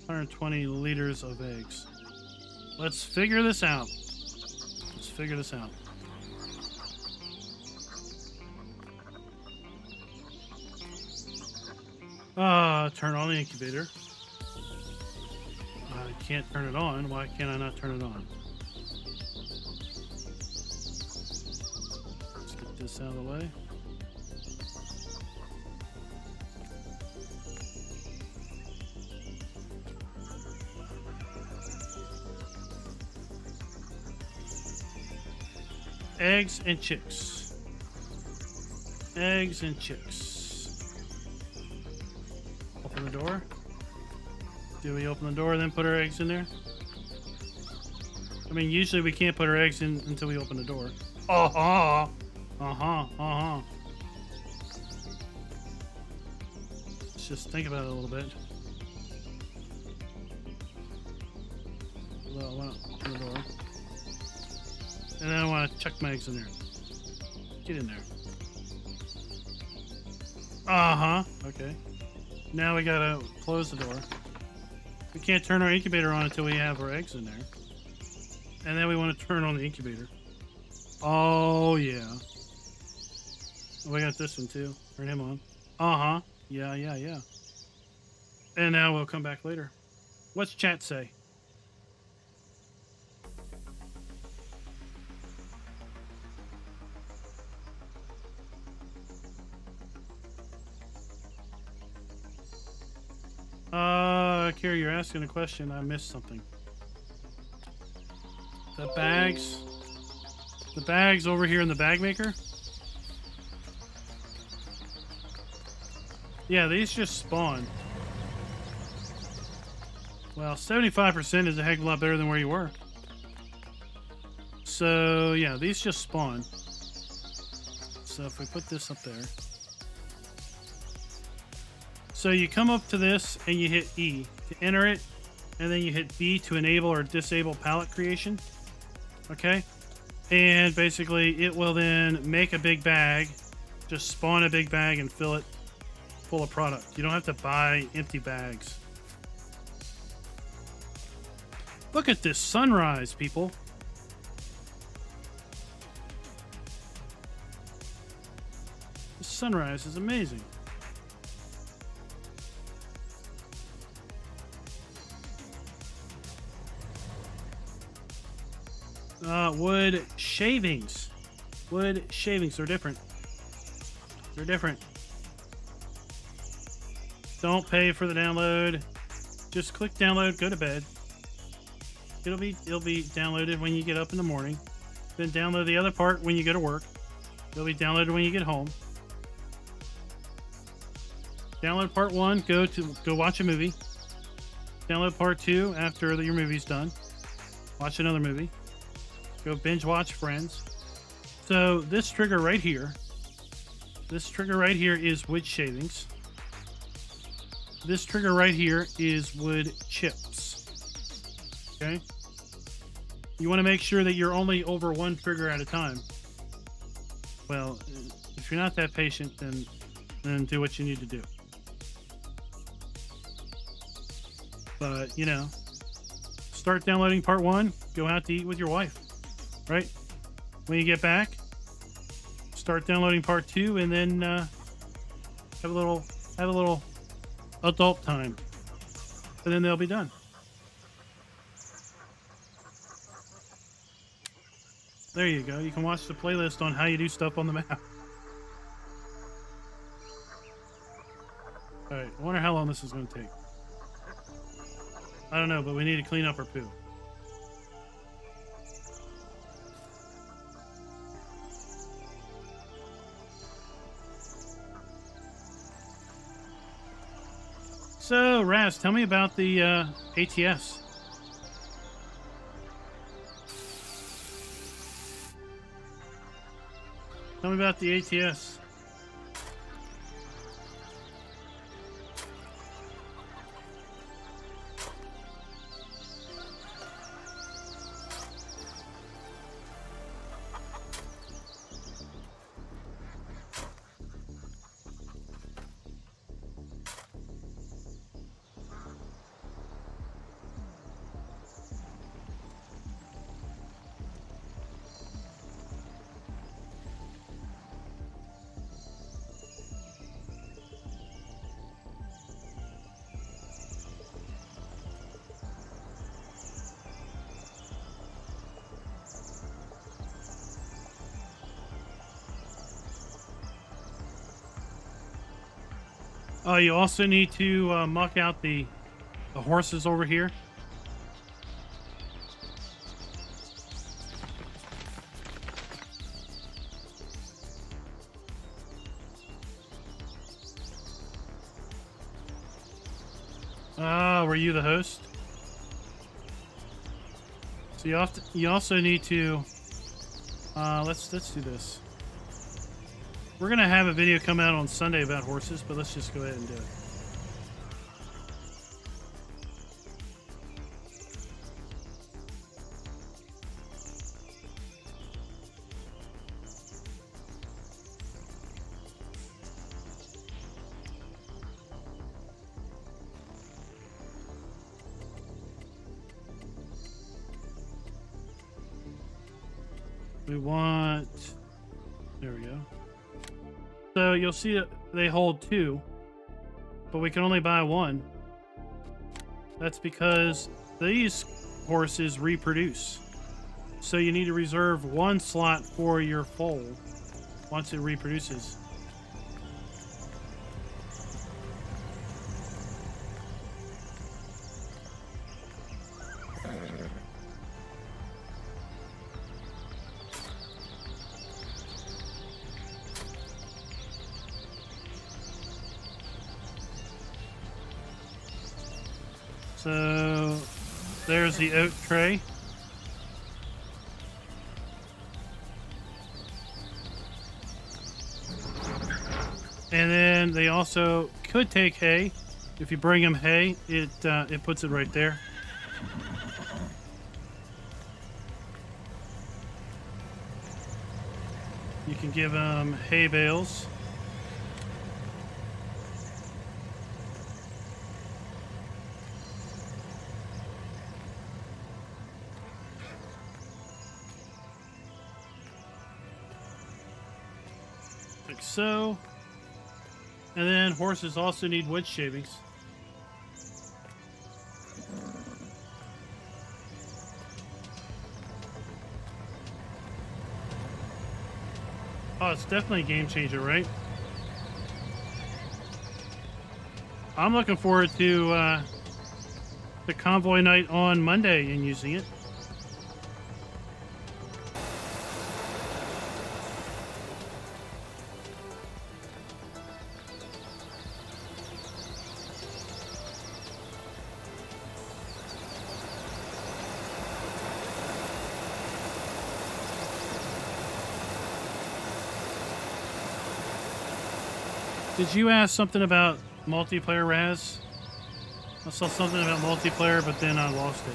120 liters of eggs. Let's figure this out. Let's figure this out. Turn on the incubator. I can't turn it on. Why can't I not turn it on? Let's get this out of the way. Eggs and chicks. Eggs and chicks. Open the door. Do we open the door and then put our eggs in there? I mean, usually we can't put our eggs in until we open the door. Uh-huh. Uh-huh. Uh-huh. Let's just think about it a little bit. Well, I want to open the door. And then I want to chuck my eggs in there. Get in there. Uh-huh. Okay. Now we gotta close the door. We can't turn our incubator on until we have our eggs in there. And then we want to turn on the incubator. Oh, yeah. We got this one, too. Turn him on. Uh-huh. Yeah, yeah, yeah. And now we'll come back later. What's chat say? Kira, you're asking a question. I missed something. The bags over here in the bag maker. Yeah, these just spawn. Well, 75% is a heck of a lot better than where you were. So, yeah, these just spawn. So if we put this up there. So you come up to this and you hit E to enter it, and then you hit B to enable or disable pallet creation. Okay? And basically it will then make a big bag, just spawn a big bag and fill it full of product. You don't have to buy empty bags. Look at this sunrise, people. The sunrise is amazing. Wood shavings. Wood shavings are different. They're different. Don't pay for the download. Just click download, go to bed. It'll be downloaded when you get up in the morning. Then download the other part when you go to work. It'll be downloaded when you get home. Download part 1, go watch a movie. Download part 2 after your movie's done. Watch another movie. Go binge watch Friends. So this trigger right here is wood shavings. This trigger right here is wood chips. Okay? You want to make sure that you're only over one trigger at a time. Well, if you're not that patient, then do what you need to do. But, you know, start downloading part 1, go out to eat with your wife. Right? When you get back, start downloading part 2, and then have a little adult time, and then they'll be done. There you go. You can watch the playlist on how you do stuff on the map. All right. I wonder how long this is going to take. I don't know, but we need to clean up our poo. So, Raz, tell me about the ATS. Tell me about the ATS. Oh, you also need to muck out the horses over here. Were you the host? So you also need to let's do this. We're gonna have a video come out on Sunday about horses, but let's just go ahead and do it. We want, there we go. So you'll see that they hold 2, but we can only buy 1. That's because these horses reproduce. So you need to reserve 1 slot for your foal once it reproduces. So there's the oat tray. And then they also could take hay. If you bring them hay, it puts it right there. You can give them hay bales. Like so. And then horses also need wood shavings. Oh, it's definitely a game changer, right? I'm looking forward to the convoy night on Monday and using it. Did you ask something about multiplayer, Raz? I saw something about multiplayer, but then I lost it.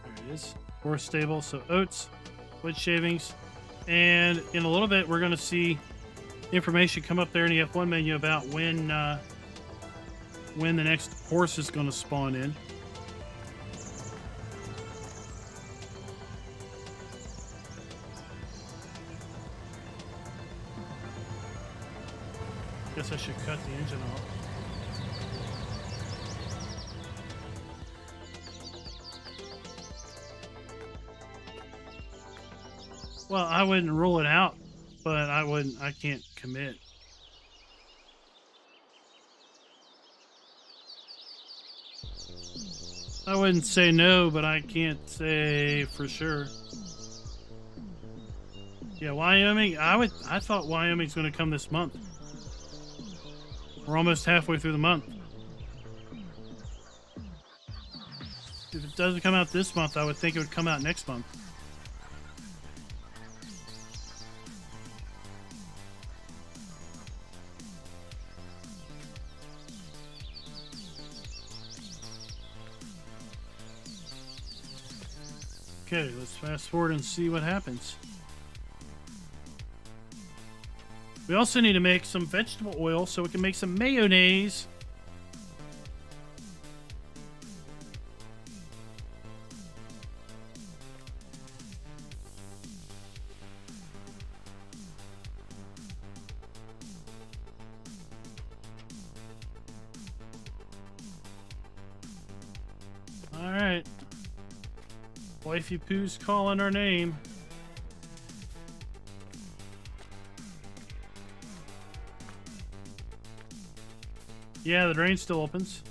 There it is. Horse stable, so oats, wood shavings. And in a little bit, we're going to see information come up there in the F1 menu about when the next horse is going to spawn in. Guess I should cut the engine off. Well, I wouldn't rule it out, but I can't commit. I wouldn't say no, but I can't say for sure. Yeah, Wyoming. I thought Wyoming's going to come this month. We're almost halfway through the month. If it doesn't come out this month, I would think it would come out next month. Okay, let's fast forward and see what happens. We also need to make some vegetable oil so we can make some mayonnaise. All right. Wifey Pooh's calling our name. Yeah, the drain still opens.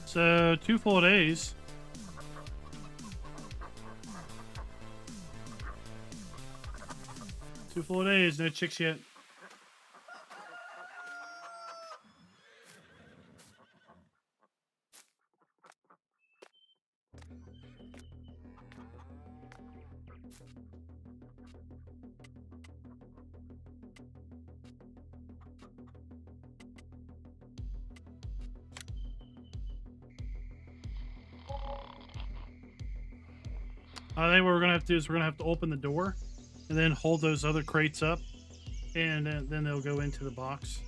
So 2 full days. Two full days, no chicks yet. I think what we're gonna have to do is we're gonna have to open the door and then hold those other crates up, and then they'll go into the box.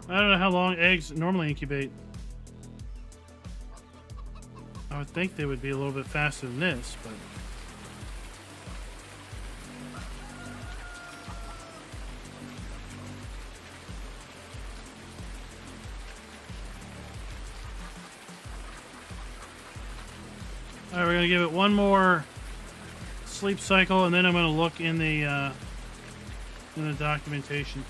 I don't know how long eggs normally incubate. I would think they would be a little bit faster than this, but... Alright, we're going to give it one more sleep cycle, and then I'm going to look in the documentation.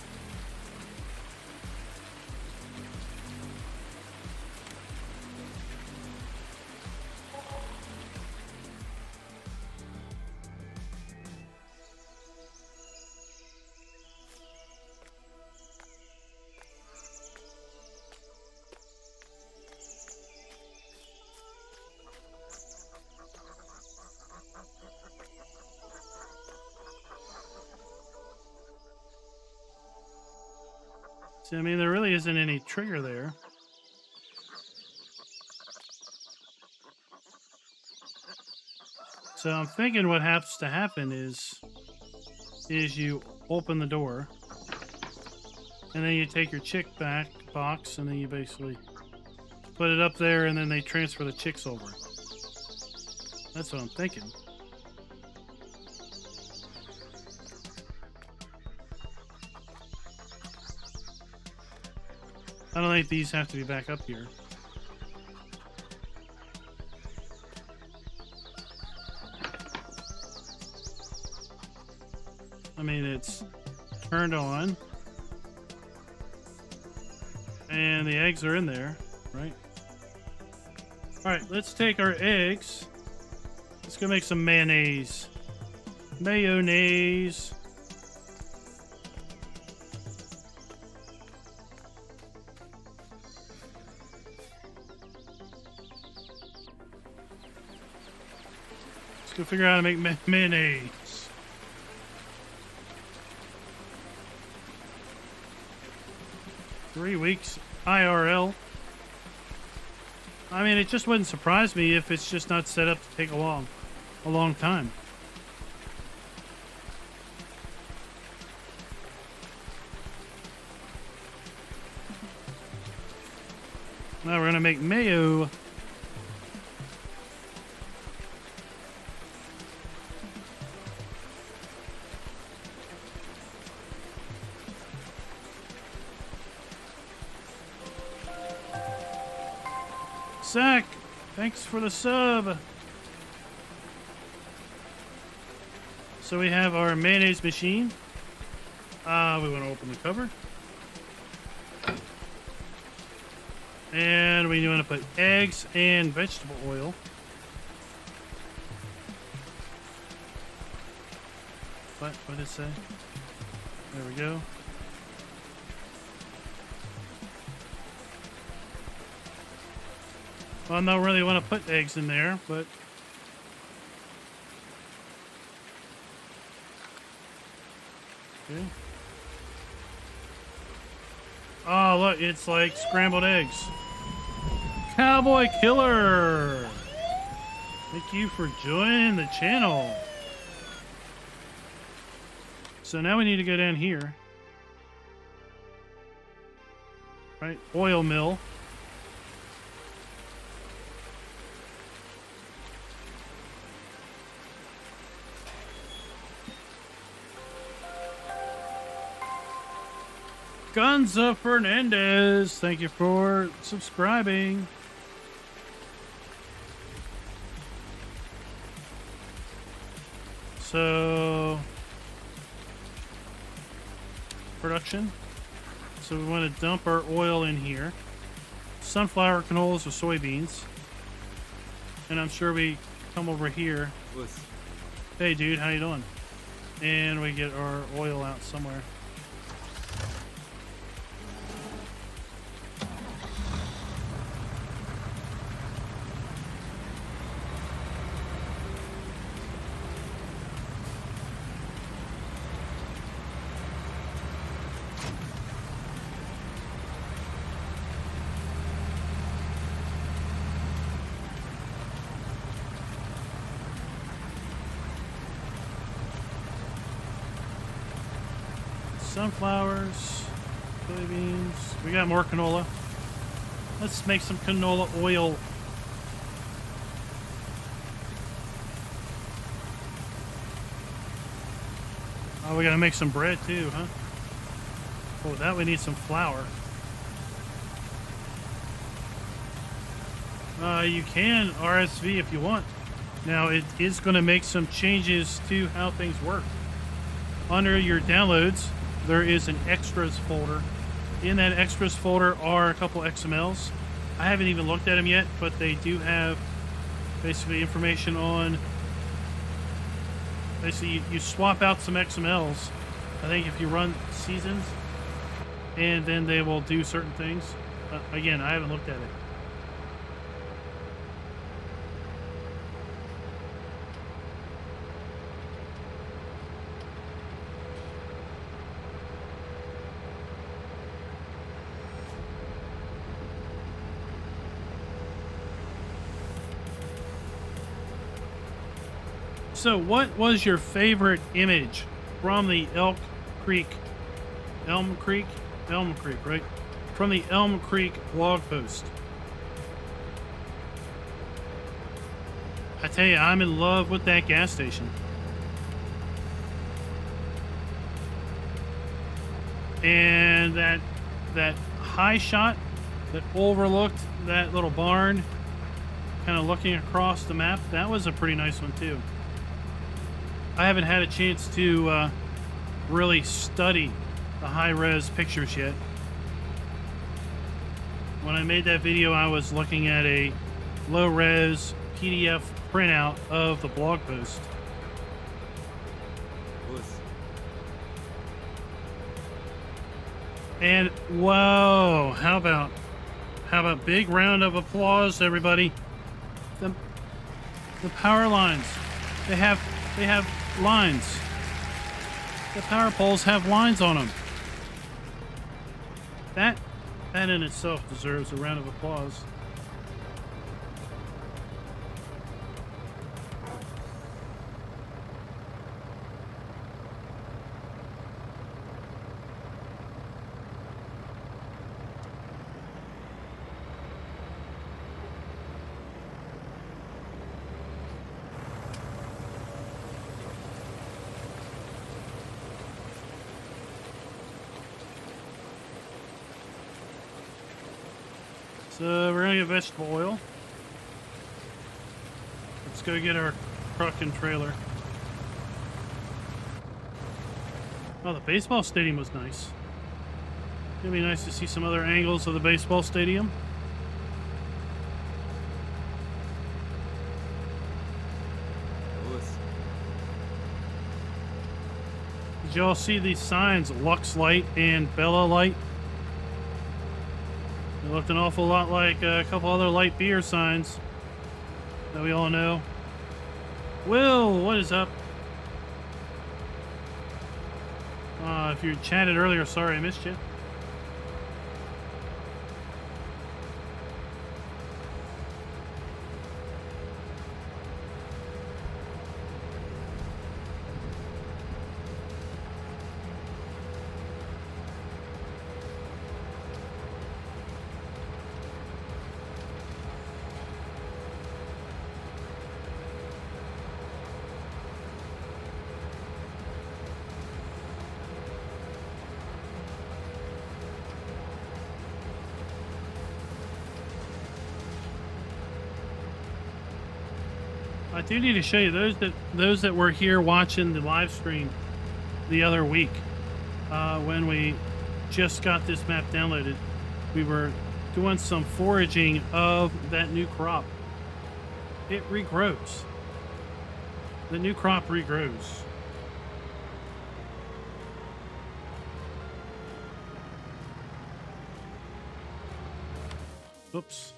See, I mean, there really isn't any trigger there. So I'm thinking what has to happen is you open the door, and then you take your chick back box, and then you basically put it up there, and then they transfer the chicks over. That's what I'm thinking. I don't think these have to be back up here. I mean, it's turned on. And the eggs are in there, right? All right, let's take our eggs. Let's go make some mayonnaise. Mayonnaise. Let's go figure out how to make mayonnaise. Three weeks IRL. I mean, it just wouldn't surprise me if it's just not set up to take a long time. Now we're gonna make mayo. Zach, thanks for the sub. So we have our mayonnaise machine. We want to open the cover. And we want to put eggs and vegetable oil. What did it say? There we go. Well, I don't really want to put eggs in there, but okay. Oh, look, it's like scrambled eggs. Cowboy Killer! Thank you for joining the channel. So now we need to go down here. Right, oil mill. Gonza Fernandez, thank you for subscribing. So, production. So we want to dump our oil in here. Sunflower, canolas, or soybeans. And I'm sure we come over here. Hey dude, how you doing? And we get our oil out somewhere. Sunflowers, soybeans. We got more canola. Let's make some canola oil. Oh, we gotta make some bread too, huh? Oh, that we need some flour. You can RSV if you want. Now, it is going to make some changes to how things work. Under your downloads, there is an extras folder. In that extras folder are a couple XMLs. I haven't even looked at them yet, but they do have basically information on. Basically, you swap out some XMLs. I think if you run seasons, and then they will do certain things. Again, I haven't looked at it. So what was your favorite image from the Elm Creek, right? From the Elm Creek blog post. I tell you, I'm in love with that gas station. And that high shot that overlooked that little barn, kind of looking across the map, that was a pretty nice one too. I haven't had a chance to really study the high-res pictures yet. when I made that video, I was looking at a low-res PDF printout of the blog post. And whoa, how about big round of applause, everybody? The power lines, they have lines. The power poles have lines on them. That in itself deserves a round of applause. So we're gonna get vegetable oil. Let's go get our truck and trailer. Oh, the baseball stadium was nice. It'd be nice to see some other angles of the baseball stadium. Did y'all see these signs, Lux Light and Bella Light? They looked an awful lot like a couple other light beer signs that we all know. Will, what is up? If you chatted earlier, sorry I missed you. I do need to show you those that were here watching the live stream the other week when we just got this map downloaded. We were doing some foraging of that new crop. It regrows. The new crop regrows. Oops.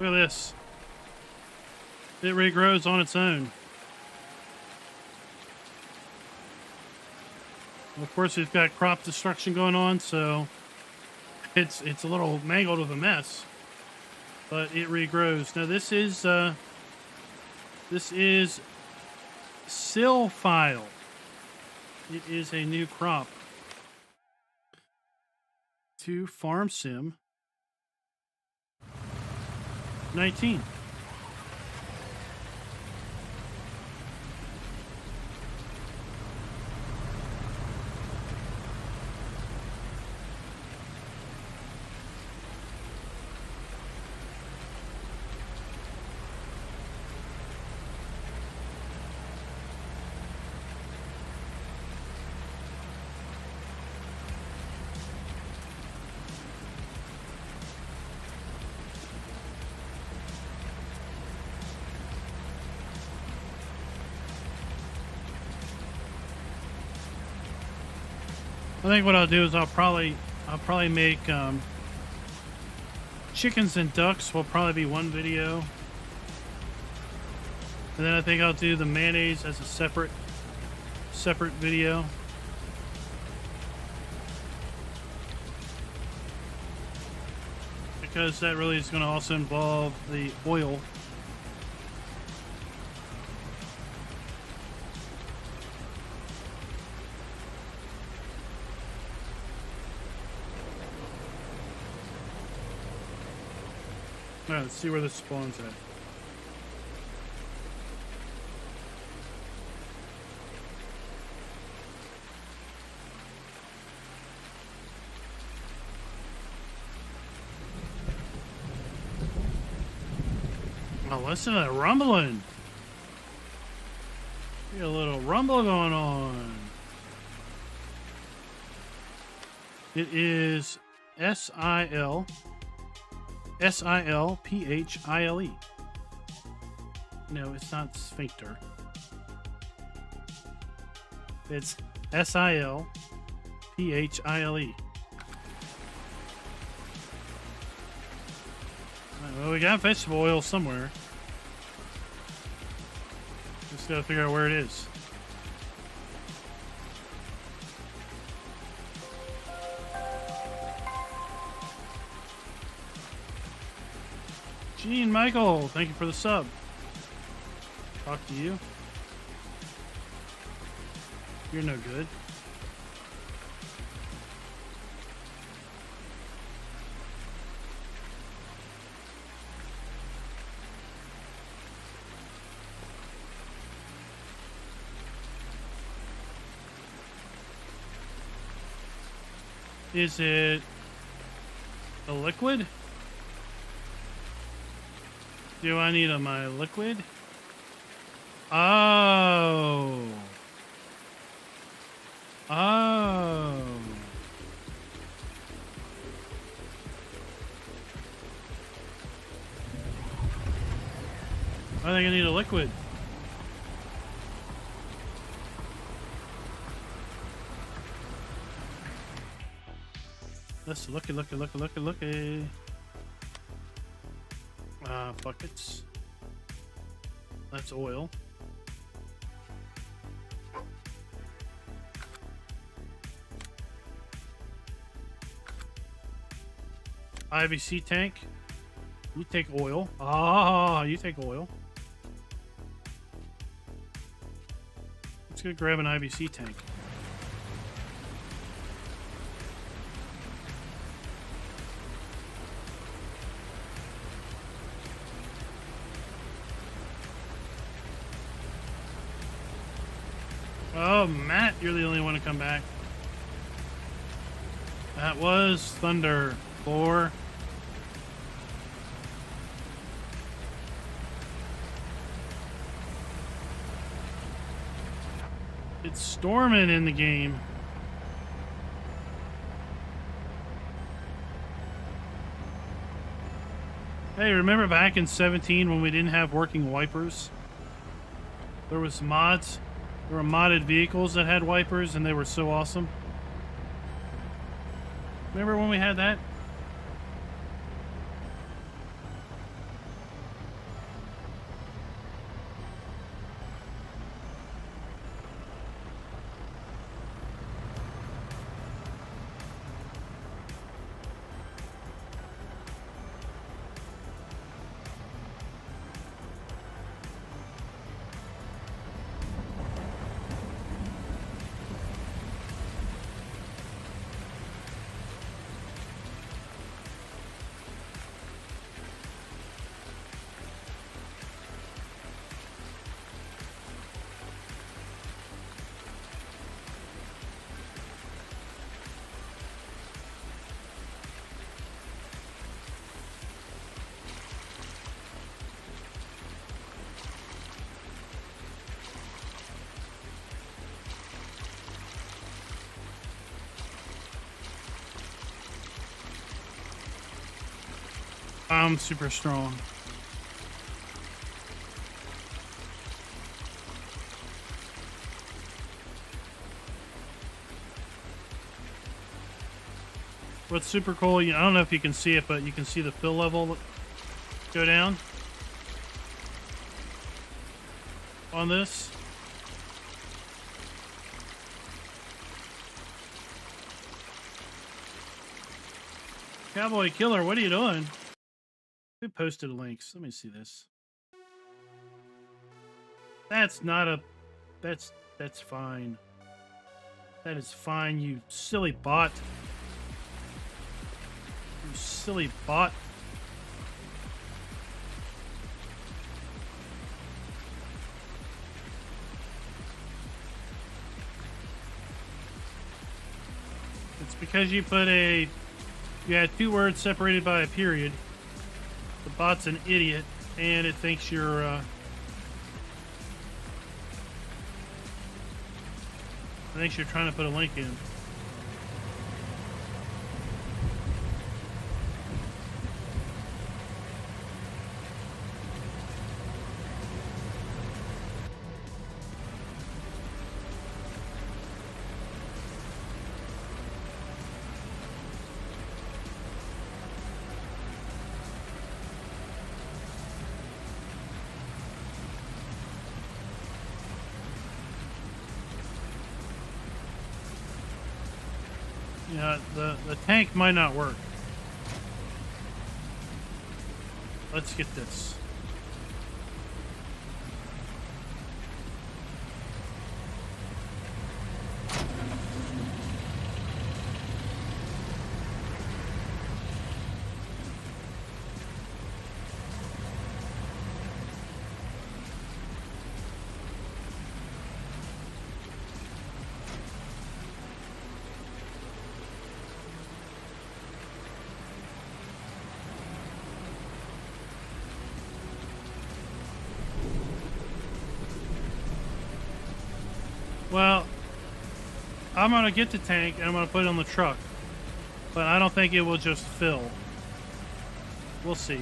Look at this. It regrows on its own. Of course, we've got crop destruction going on, so it's a little mangled of a mess, but it regrows. Now this is sill file. It is a new crop to Farm Sim 19. I think what I'll do is I'll probably make chickens and ducks will probably be one video, and then I think I'll do the mayonnaise as a separate video. Because that really is going to also involve the oil. Alright, let's see where this spawns at. Wow, listen to that rumbling. Got a little rumble going on. It is Silphile. No, it's not sphincter. It's Silphile. Well, we got vegetable oil somewhere. Just gotta figure out where it is. Gene Michael, thank you for the sub. Talk to you. You're no good. Is it a liquid? Do I need my liquid? Oh. Oh. I think I need a liquid. Let's look. Buckets. That's oil. IBC tank. You take oil. Ah, you take oil. Let's go grab an IBC tank. Oh, Matt, you're the only one to come back. That was Thunder 4. It's storming in the game. Hey, remember back in 17 when we didn't have working wipers? There was mods. There were modded vehicles that had wipers, and they were so awesome. Remember when we had that? I'm super strong. What's super cool, I don't know if you can see it, but you can see the fill level go down on this. Cowboy Killer, what are you doing? Who posted links? Let me see this. That's not a... That's fine. That is fine, you silly bot. You silly bot. It's because you put you had two words separated by a period. The bot's an idiot, and it thinks you're trying to put a link in. Yeah, the tank might not work. Let's get this. Well, I'm going to get the tank and I'm going to put it on the truck. But I don't think it will just fill. We'll see.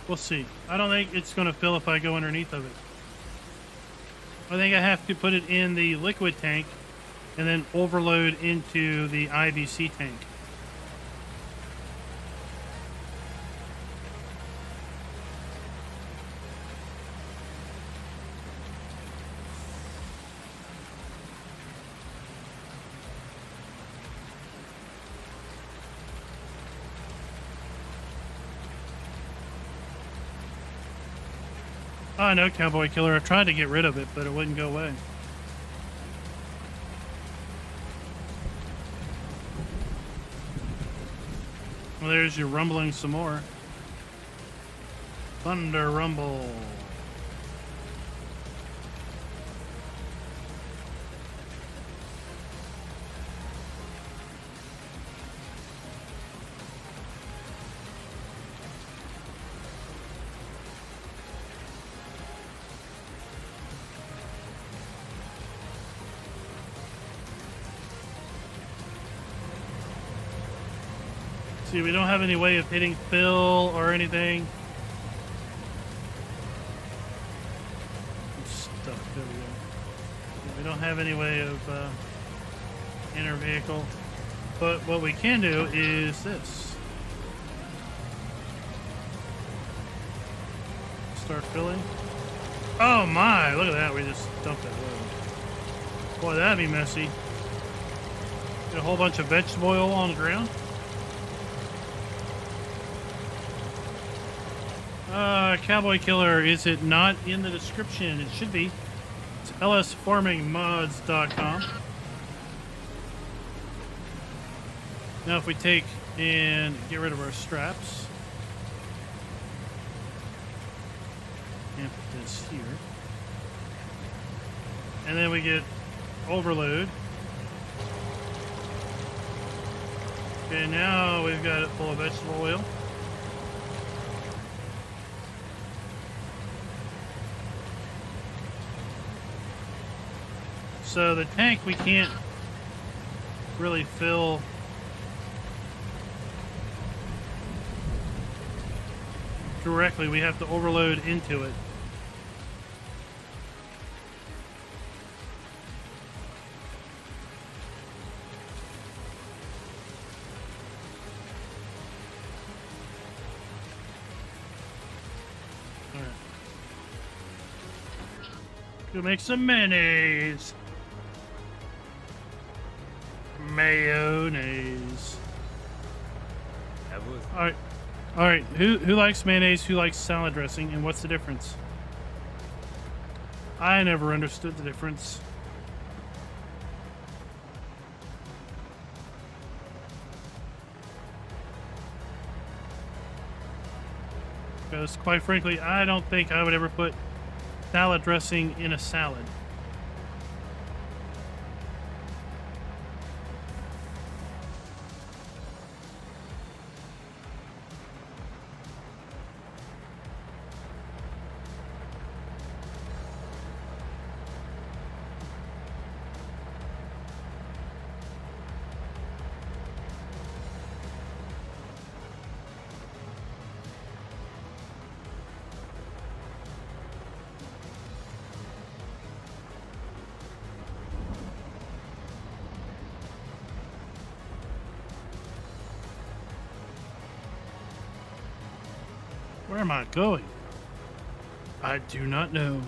We'll see. I don't think it's going to fill if I go underneath of it. I think I have to put it in the liquid tank and then overload into the IBC tank. Oh, I know, Cowboy Killer. I tried to get rid of it, but it wouldn't go away. Well, there's your rumbling some more. Thunder rumble. See, we don't have any way of hitting fill or anything. I'm stuck. There we go. We don't have any way of inner vehicle. But what we can do is this. Start filling. Oh my, look at that. We just dumped that load. Boy, that'd be messy. Get a whole bunch of vegetable oil on the ground. Cowboy Killer, is it not in the description? It should be. It's lsfarmingmods.com. Now if we take and get rid of our straps and put this here, and then we get overload. Okay, now we've got it full of vegetable oil. So the tank we can't really fill directly. We have to overload into it. All right. Go make some mayonnaise. Mayonnaise. All right. Who likes mayonnaise? Who likes salad dressing? And what's the difference? I never understood the difference. Because quite frankly, I don't think I would ever put salad dressing in a salad. Where am I going? I do not know.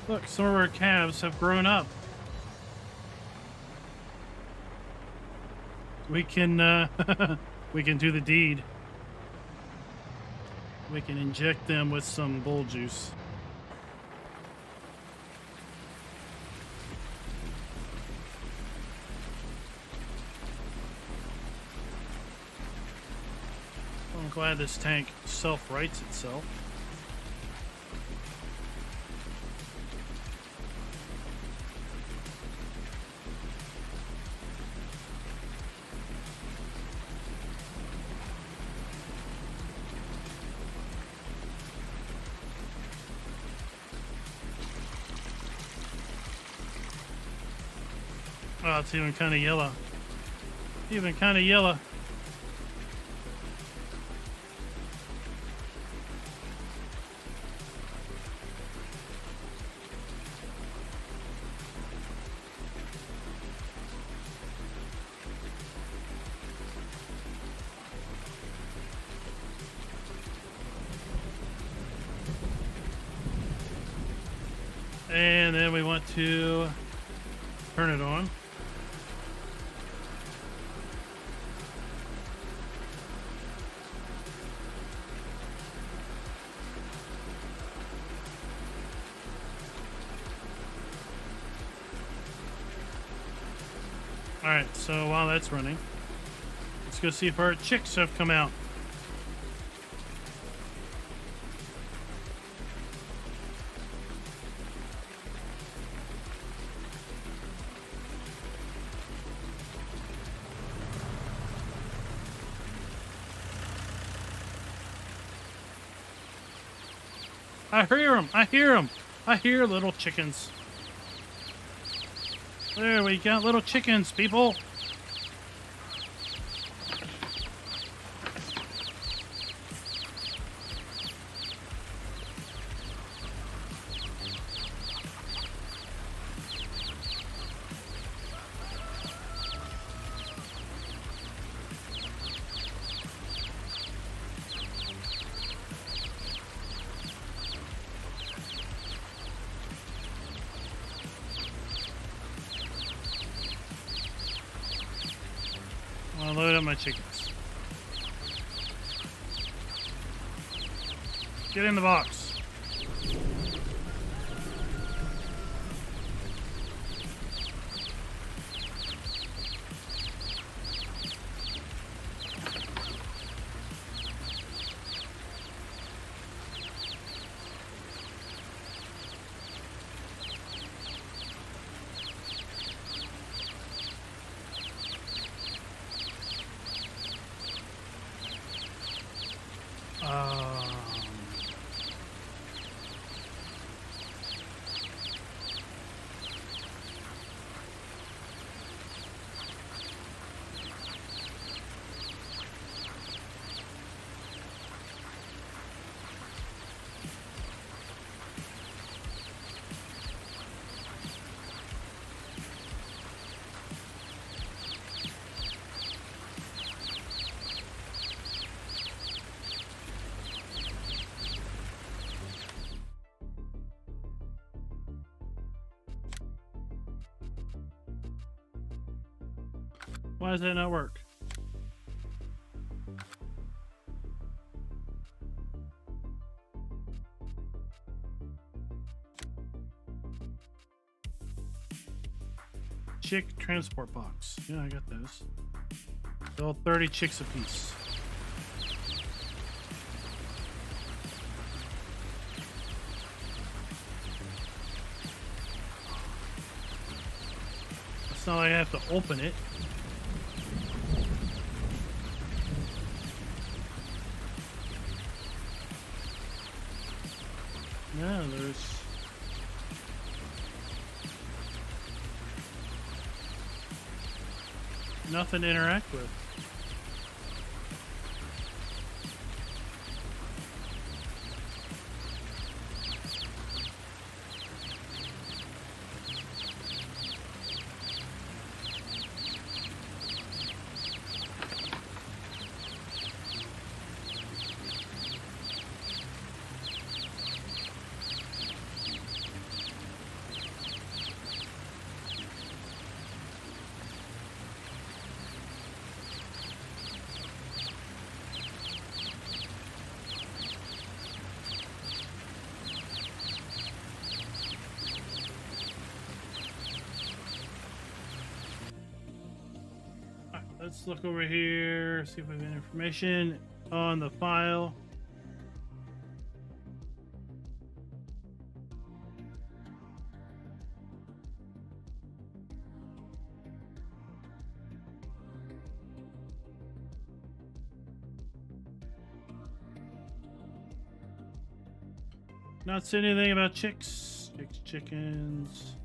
Look, some of our calves have grown up. We can, we can do the deed. We can inject them with some bull juice. I'm glad this tank self-rights itself. Oh, it's even kind of yellow. Even kind of yellow. And then we want to turn it on. All right, so while that's running, let's go see if our chicks have come out. I hear them. I hear them. I hear little chickens. There, we got little chickens, people. I'll load up my chickens. Get in the box. Why does that not work? Chick transport box. Yeah, I got those. Still 30 chicks apiece. It's not like I have to open it. No, there's nothing to interact with. Let's look over here, see if we have any information on the file. Not saying anything about chicks, chickens.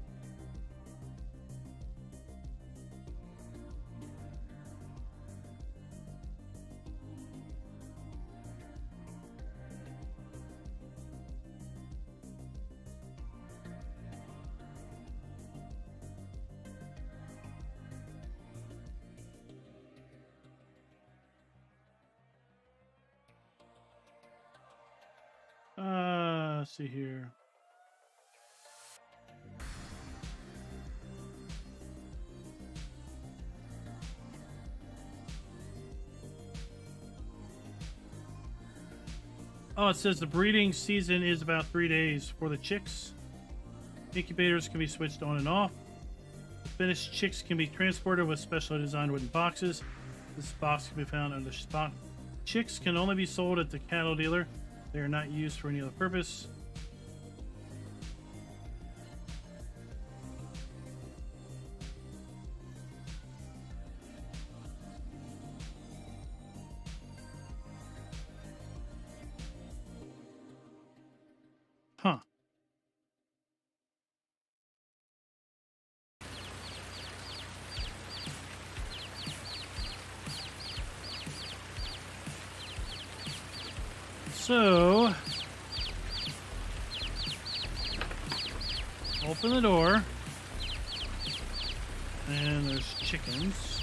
Let's see here. Oh, it says the breeding season is about 3 days for the chicks. Incubators can be switched on and off. The finished chicks can be transported with specially designed wooden boxes. This box can be found under stock. Chicks can only be sold at the cattle dealer. They are not used for any other purpose. Huh. So, open the door, and there's chickens.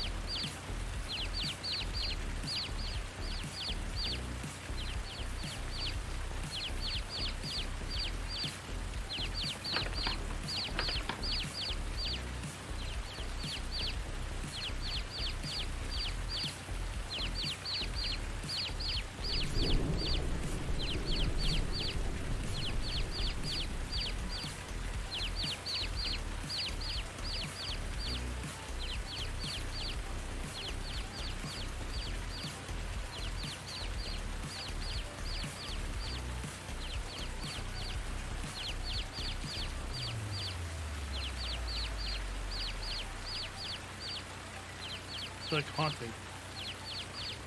It's like haunting.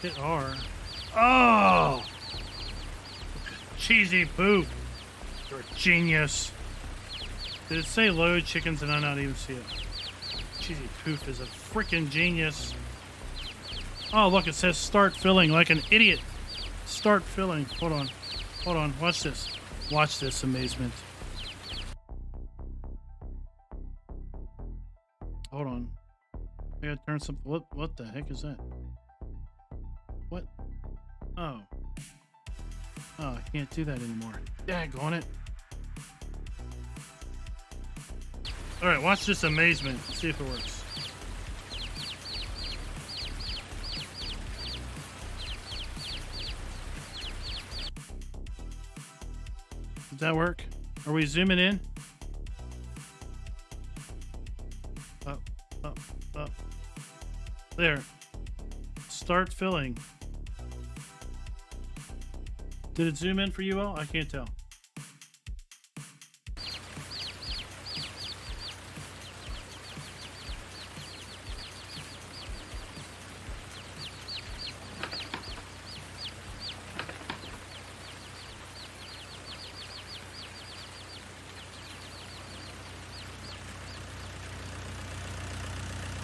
Hit R. Oh! Cheesy poop. You're a genius. Did it say load chickens and I not even see it? Cheesy poof is a freaking genius. Oh, look, it says start filling like an idiot. Start filling. Hold on. Hold on. Watch this. Watch this amazement. Hold on. I gotta turn something. What the heck is that? What? Oh. Oh, I can't do that anymore. Daggone it. Alright, watch this amazement. See if it works. Does that work? Are we zooming in? Up, up, up. There. start filling. Did it zoom in for you all? I can't tell.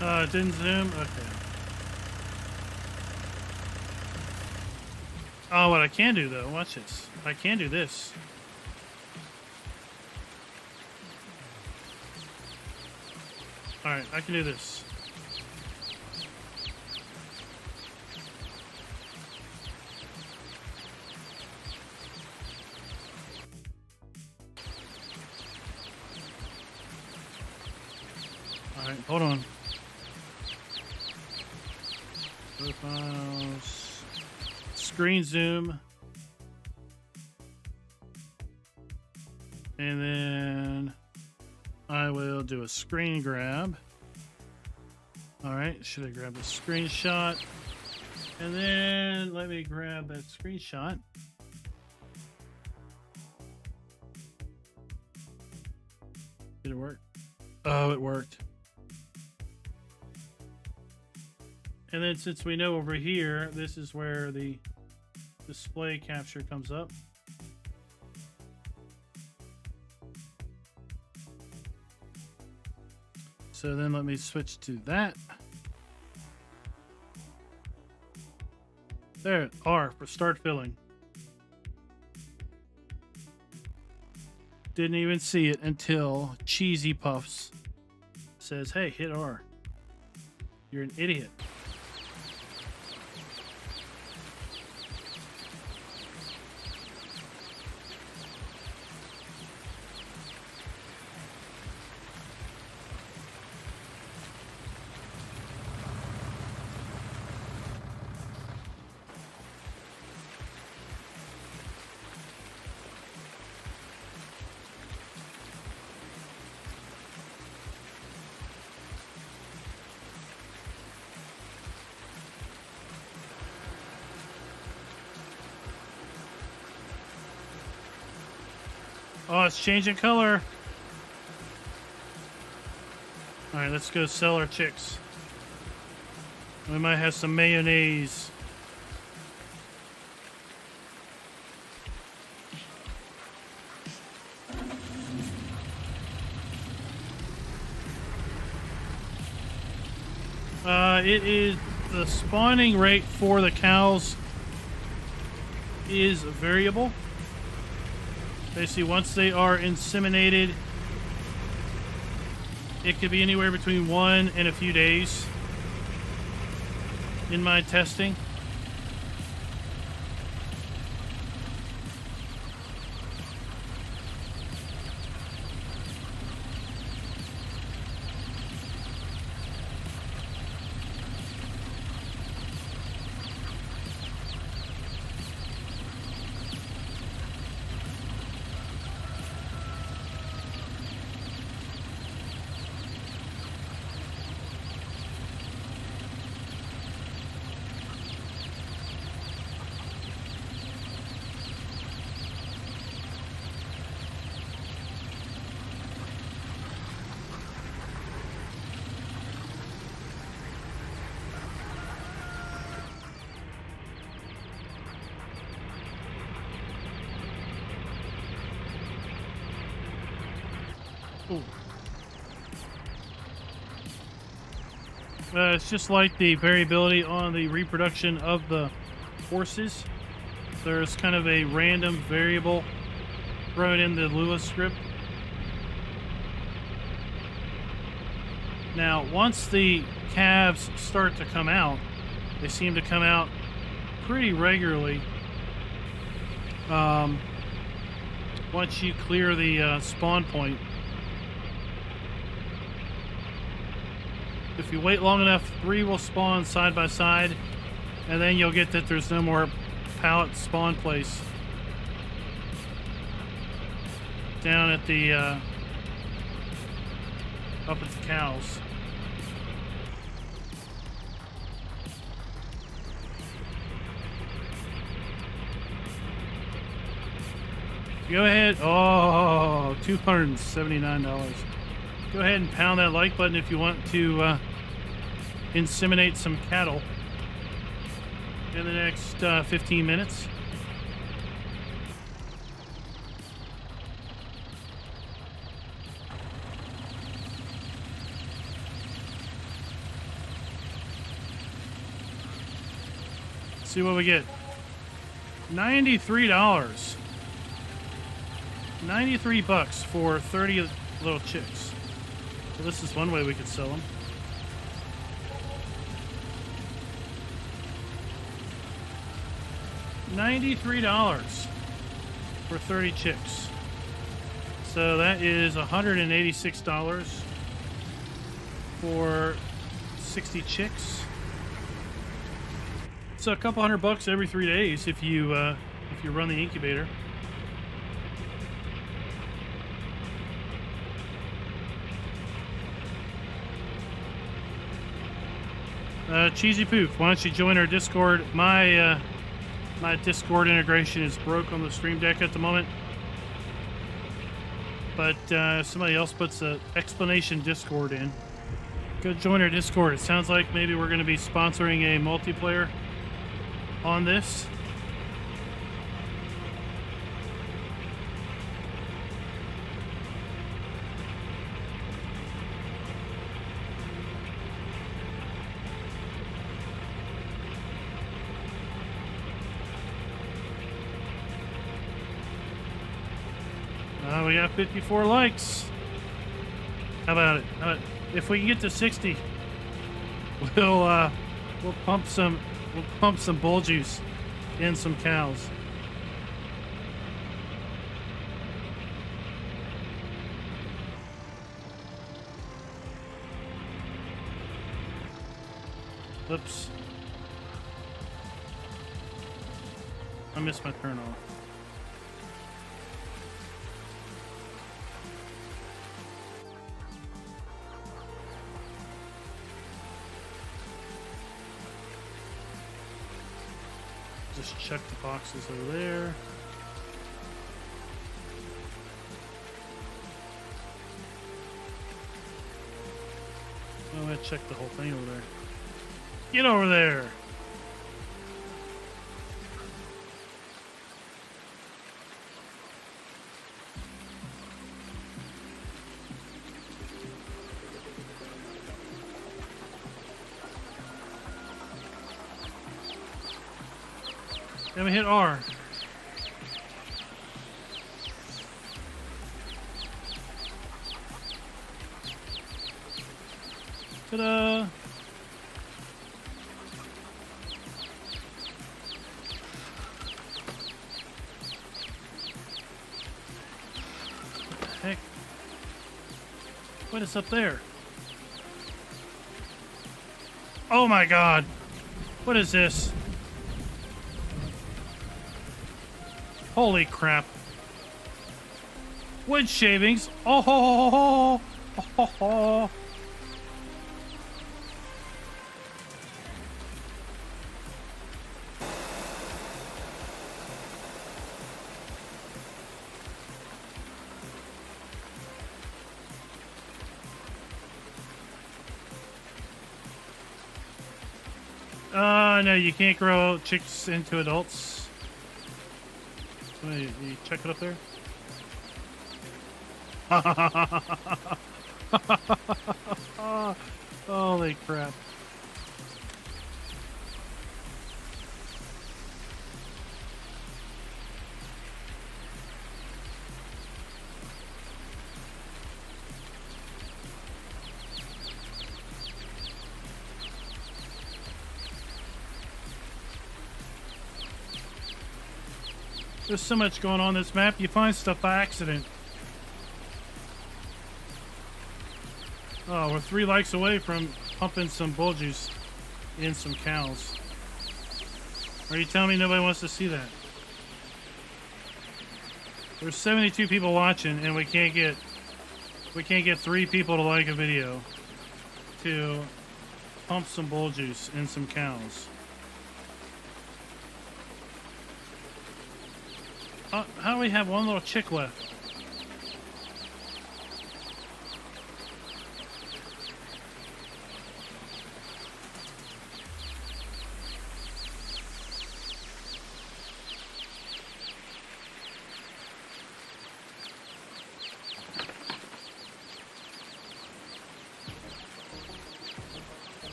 It didn't zoom? Okay. Oh, what I can do though, watch this. I can do this. Alright, I can do this. Alright, hold on. Profiles. Screen zoom. And then I will do a screen grab. Alright, should I grab the screenshot? And then let me grab that screenshot. Did it work? Oh, it worked. And then since we know over here, this is where the display capture comes up. So then let me switch to that. There, R for start filling. Didn't even see it until Cheesy Puffs says, hey, hit R. You're an idiot. Oh, it's changing color. All right, let's go sell our chicks. We might have some mayonnaise. It is the spawning rate for the cows is variable. Basically, once they are inseminated, it could be anywhere between 1 and a few days in my testing. It's just like the variability on the reproduction of the horses. There's kind of a random variable thrown in the Lua script. Now, once the calves start to come out, they seem to come out pretty regularly. Once you clear the spawn point. If you wait long enough, 3 will spawn side by side, and then you'll get that there's no more pallet spawn place down at the up at the cows. Go ahead. Oh, $279. Go ahead and pound that like button if you want to inseminate some cattle in the next 15 minutes. See what we get. $93. 93 bucks for 30 little chicks. So this is one way we could sell them. $93 for 30 chicks. So that is $186 for 60 chicks. So a couple $100 every 3 days if you run the incubator. Cheesy Poof, why don't you join our Discord? My Discord integration is broke on the Stream Deck at the moment. But if somebody else puts an explanation Discord in, go join our Discord. It sounds like maybe we're going to be sponsoring a multiplayer on this. We got 54 likes. How about it? If we can get to 60, we'll pump some bull juice in some cows. Oops. I missed my turn off. Just check the boxes over there. I'm gonna check the whole thing over there. Get over there. Then we hit R. Ta-da! What the heck? What is up there? Oh my God! What is this? Holy crap. Wood shavings. Oh, ho, ho, ho, ho, ho, ho. No, you can't grow chicks into adults. You check it up there? Holy crap. There's so much going on this map, you find stuff by accident. Oh, we're 3 likes away from pumping some bull juice in some cows. Are you telling me nobody wants to see that? There's 72 people watching and we can't get 3 people to like a video to pump some bull juice in some cows. How do we have one little chick left?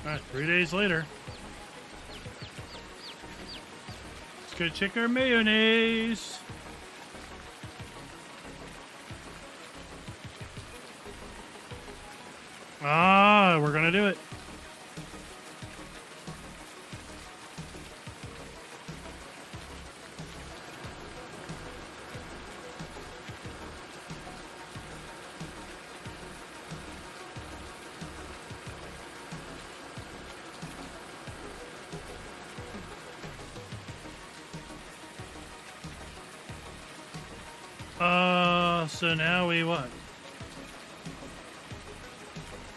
Alright, 3 days later. Let's go check our mayonnaise. Ah, we're gonna do it. So now we what?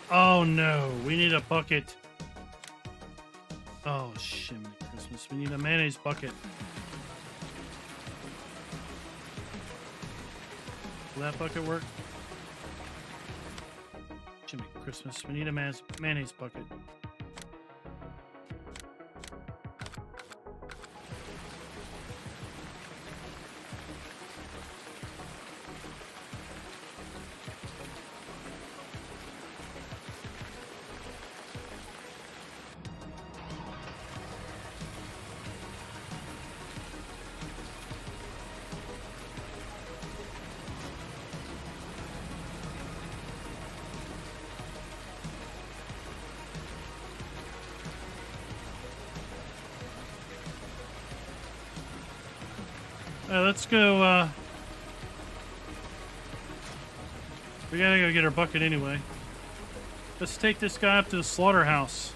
Oh no, we need a bucket. Oh shimmy Christmas, we need a mayonnaise bucket. Will that bucket work? Shimmy Christmas, we need a mayonnaise bucket. Let's go, we gotta go get our bucket anyway. Let's take this guy up to the slaughterhouse.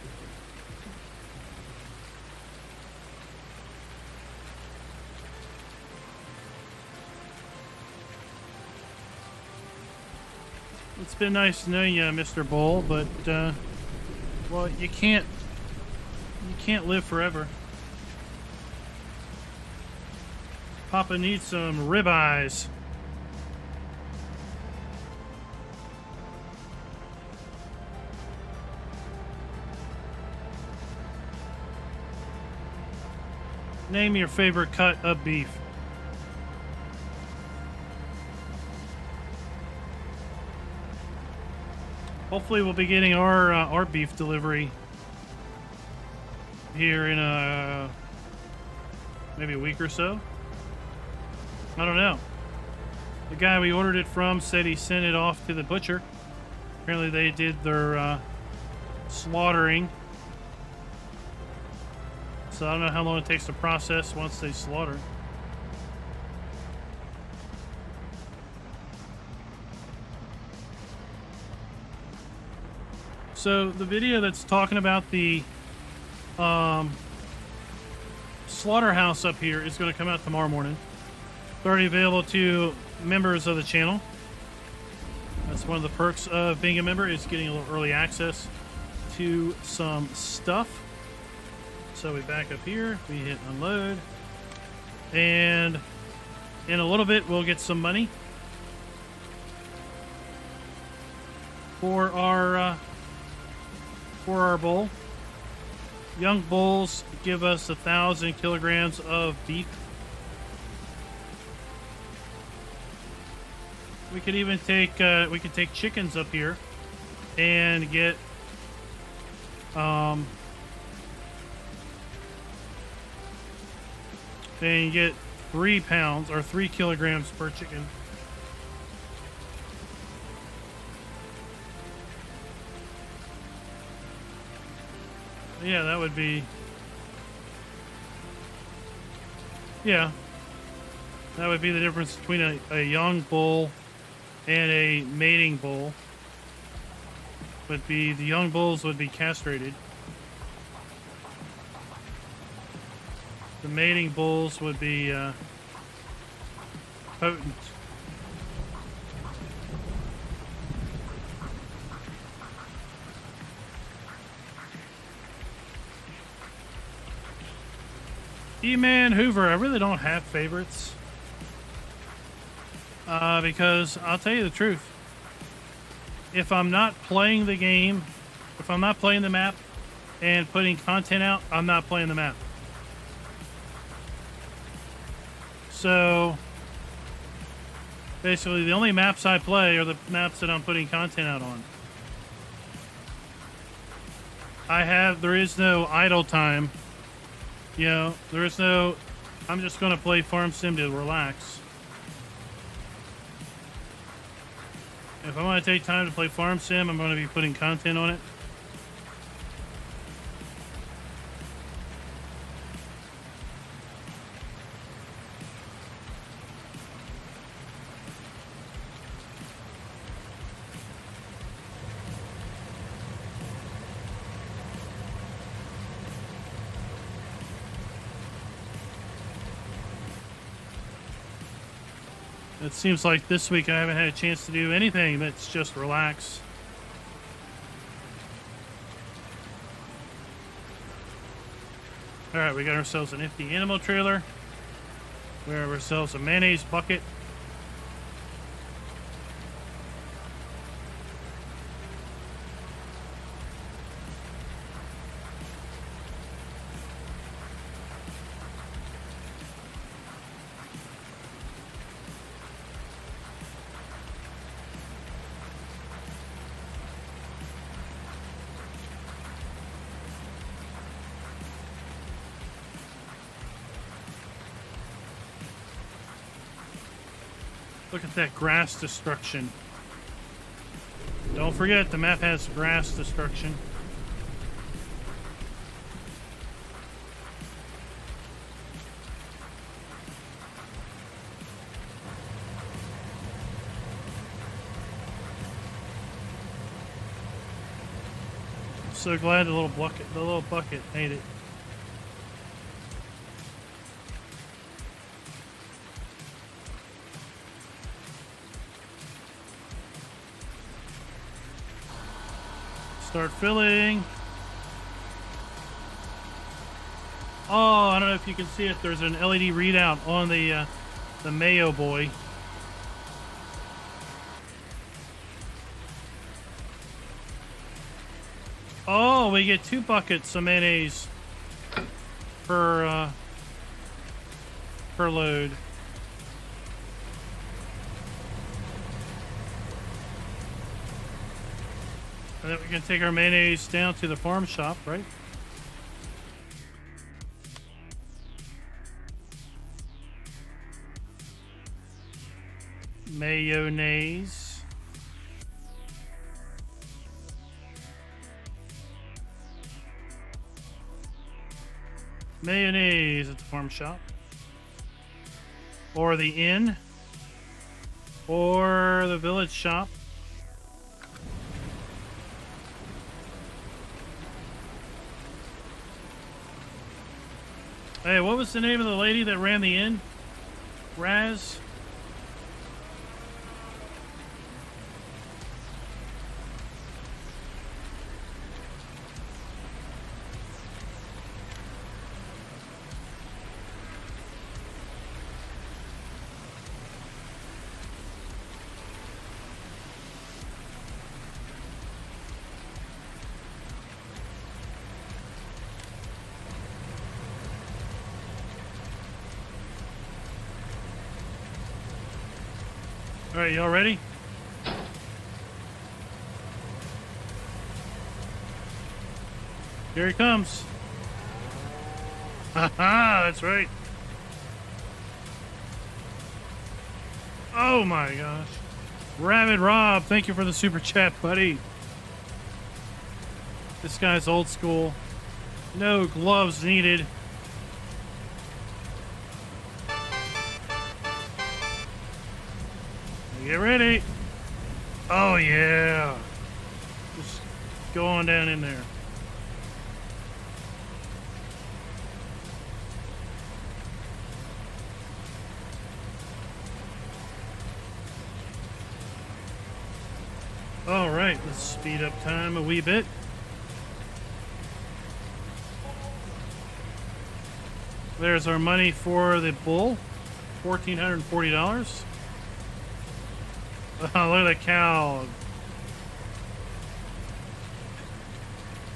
It's been nice knowing you, Mr. Bull, but, well, you can't live forever. Papa needs some ribeyes. Name your favorite cut of beef. Hopefully we'll be getting our beef delivery here in maybe a week or so. I don't know. The guy we ordered it from said he sent it off to the butcher. Apparently they did their slaughtering. So I don't know how long it takes to process once they slaughter. So the video that's talking about the slaughterhouse up here is going to come out tomorrow morning. It's already available to members of the channel. That's one of the perks of being a member, is getting a little early access to some stuff. So we back up here, we hit unload, and in a little bit we'll get some money for our bull. Young bulls give us 1,000 kilograms of beef. We could even take chickens up here and get and get 3 pounds or 3 kilograms per chicken. Yeah, that would be, yeah, that would be the difference between a young bull and a mating bull. Would be the young bulls would be castrated. The mating bulls would be potent. E-Man Hoover, I really don't have favorites. Because I'll tell you the truth. If I'm not playing the game, if I'm not playing the map and putting content out, I'm not playing the map. So basically the only maps I play are the maps that I'm putting content out on. There is no idle time. You know, I'm just going to play Farm Sim to relax. If I want to take time to play Farm Sim, I'm going to be putting content on it. It seems like this week I haven't had a chance to do anything that's just relax. Alright, we got ourselves an empty animal trailer. We have ourselves a mayonnaise bucket. Look at that grass destruction. Don't forget, the map has grass destruction. I'm so glad the little bucket made it. Start filling. Oh, I don't know if you can see it. There's an LED readout on the Mayo boy. Oh, we get 2 buckets of mayonnaise per load. And then we can take our mayonnaise down to the farm shop, right? Mayonnaise. Mayonnaise at the farm shop. Or the inn. Or the village shop. Hey, what was the name of the lady that ran the inn? Raz? All right, y'all ready? Here he comes. Haha, that's right. Oh my gosh. Rabid Rob, thank you for the super chat, buddy. This guy's old school. No gloves needed. Get ready. Oh yeah. Just go on down in there. All right, let's speed up time a wee bit. There's our money for the bull. $1,440. Oh, look at the cow.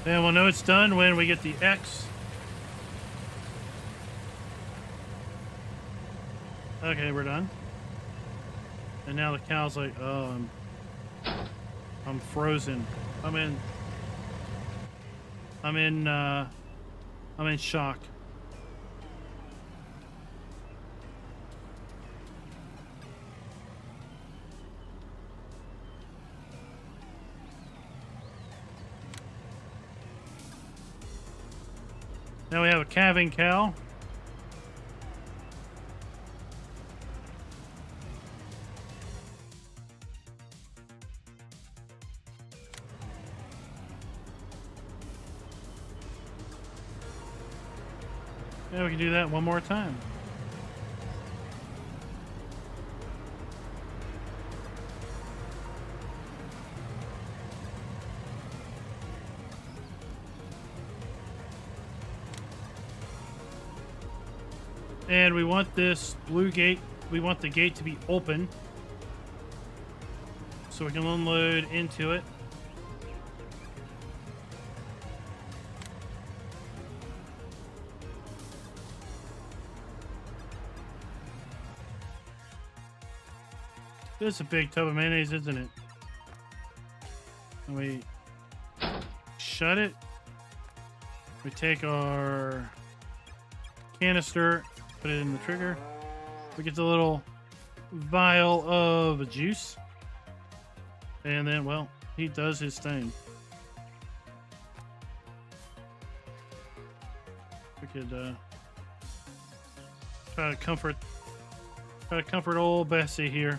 And we'll know it's done when we get the X. Okay, we're done. And now the cow's like, oh, I'm frozen. I'm in shock. Now we have a calving cow. Yeah, we can do that one more time. And we want this blue gate, we want the gate to be open so we can unload into it. This is a big tub of mayonnaise, isn't it? And we shut it. We take our canister, put it in the trigger. We get the little vial of juice. And then, well, he does his thing. We could try to comfort old Bessie here.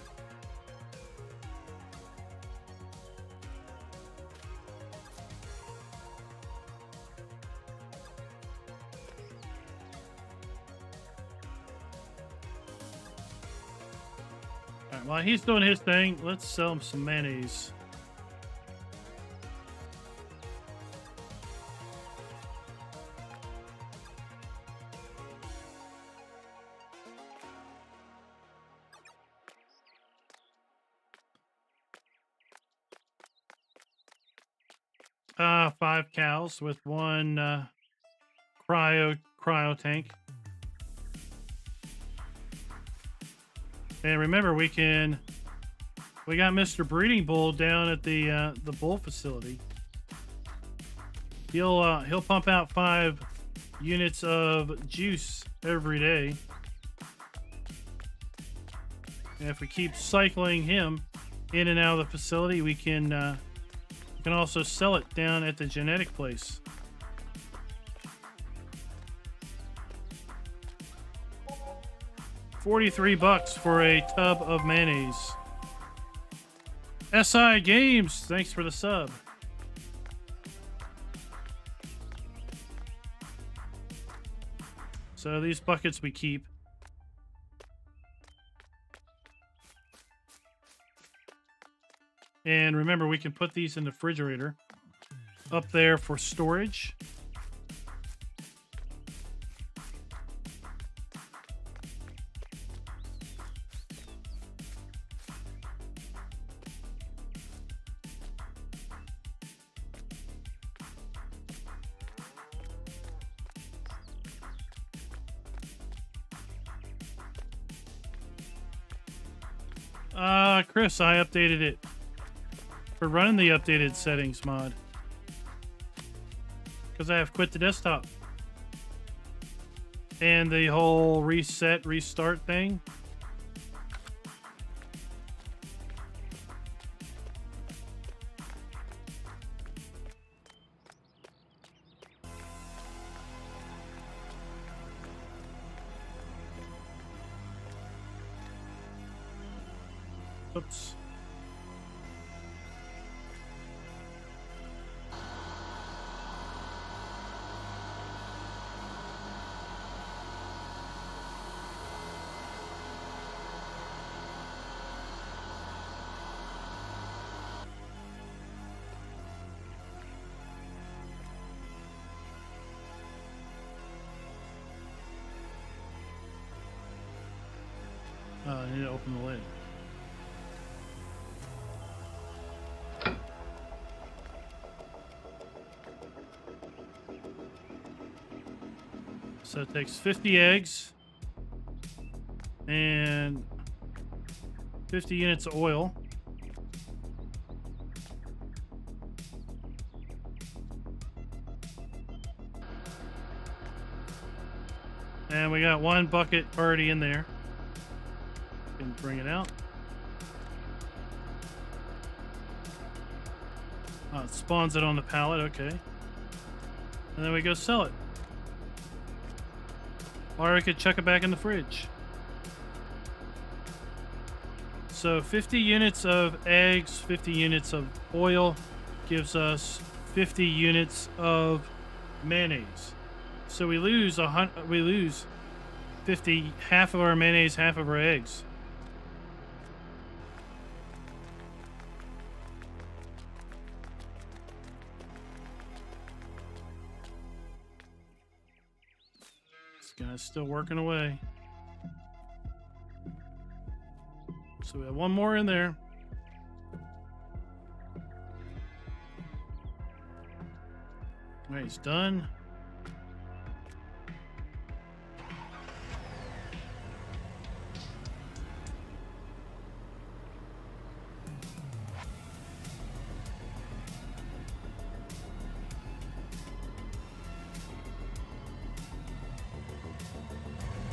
While he's doing his thing, let's sell him some mayonnaise. Five cows with one cryo tank. And remember, we got Mr. Breeding Bull down at the bull facility. He'll pump out 5 units of juice every day. And if we keep cycling him in and out of the facility, we can also sell it down at the genetic place. $43 for a tub of mayonnaise. SI Games, thanks for the sub. So these buckets we keep. And remember, we can put these in the refrigerator up there for storage. Chris, I updated it for running the updated settings mod because I have quit the desktop and the whole restart thing. Oops. I need to open the lid. So it takes 50 eggs and 50 units of oil. And we got one bucket already in there. Can bring it out. Oh, it spawns it on the pallet, okay. And then we go sell it. Or we could chuck it back in the fridge. So 50 units of eggs, 50 units of oil gives us 50 units of mayonnaise. So we lose 50, half of our mayonnaise, half of our eggs. This guy's still working away. So we have one more in there. All right, he's done.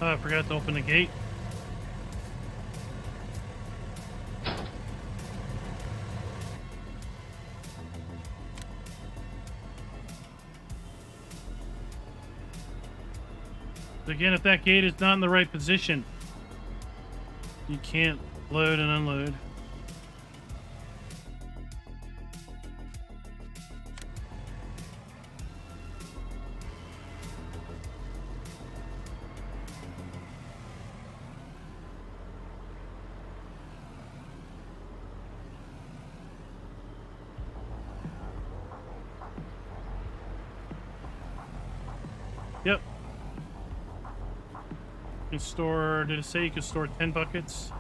Oh, I forgot to open the gate. Again, if that gate is not in the right position, you can't load and unload. Yep. You can store, did it say you can store 10 buckets?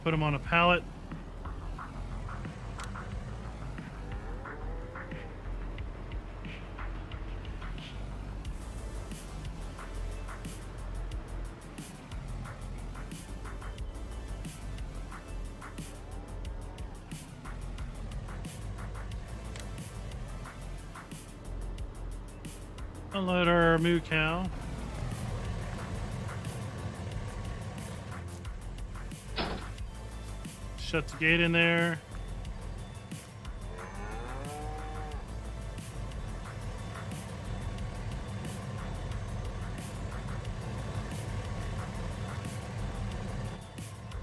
Put them on a pallet. Unload our moo cow. Shut the gate in there.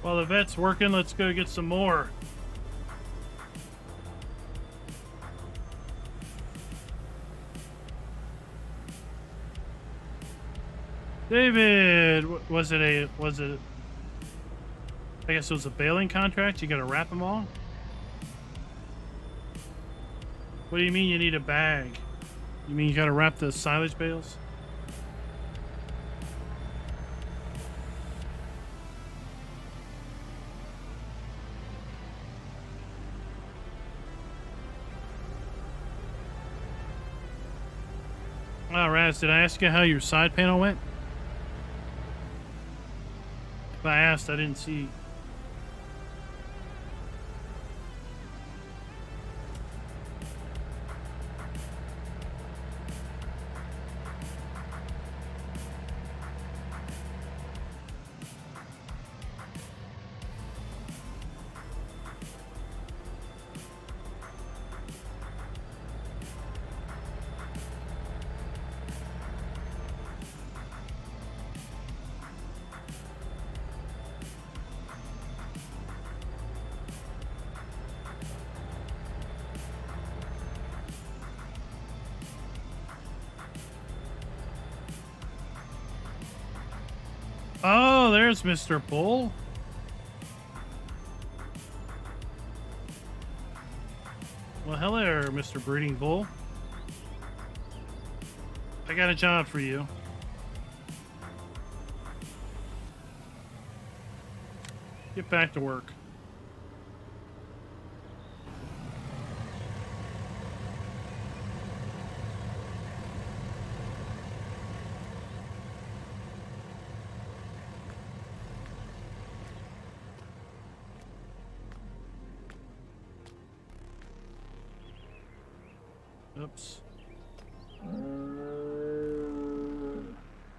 While the vet's working, let's go get some more. David, was it, I guess it was a baling contract? You gotta wrap them all? What do you mean you need a bag? You mean you gotta wrap the silage bales? Oh, Raz, did I ask you how your side panel went? If I asked, I didn't see. Oh, there's Mr. Bull. Well, hello, Mr. Breeding Bull. I got a job for you. get back to work. Oops.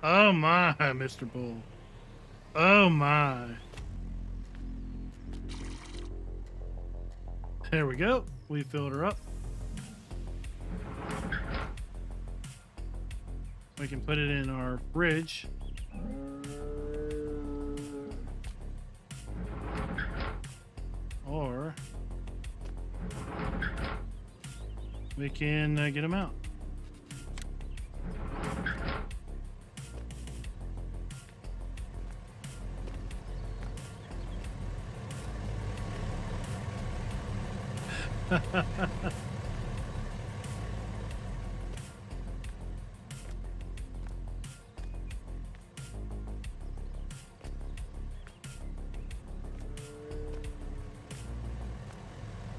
Oh my, Mr. Bull. Oh my. There we go. We filled her up. We can put it in our fridge. Or we can get them out.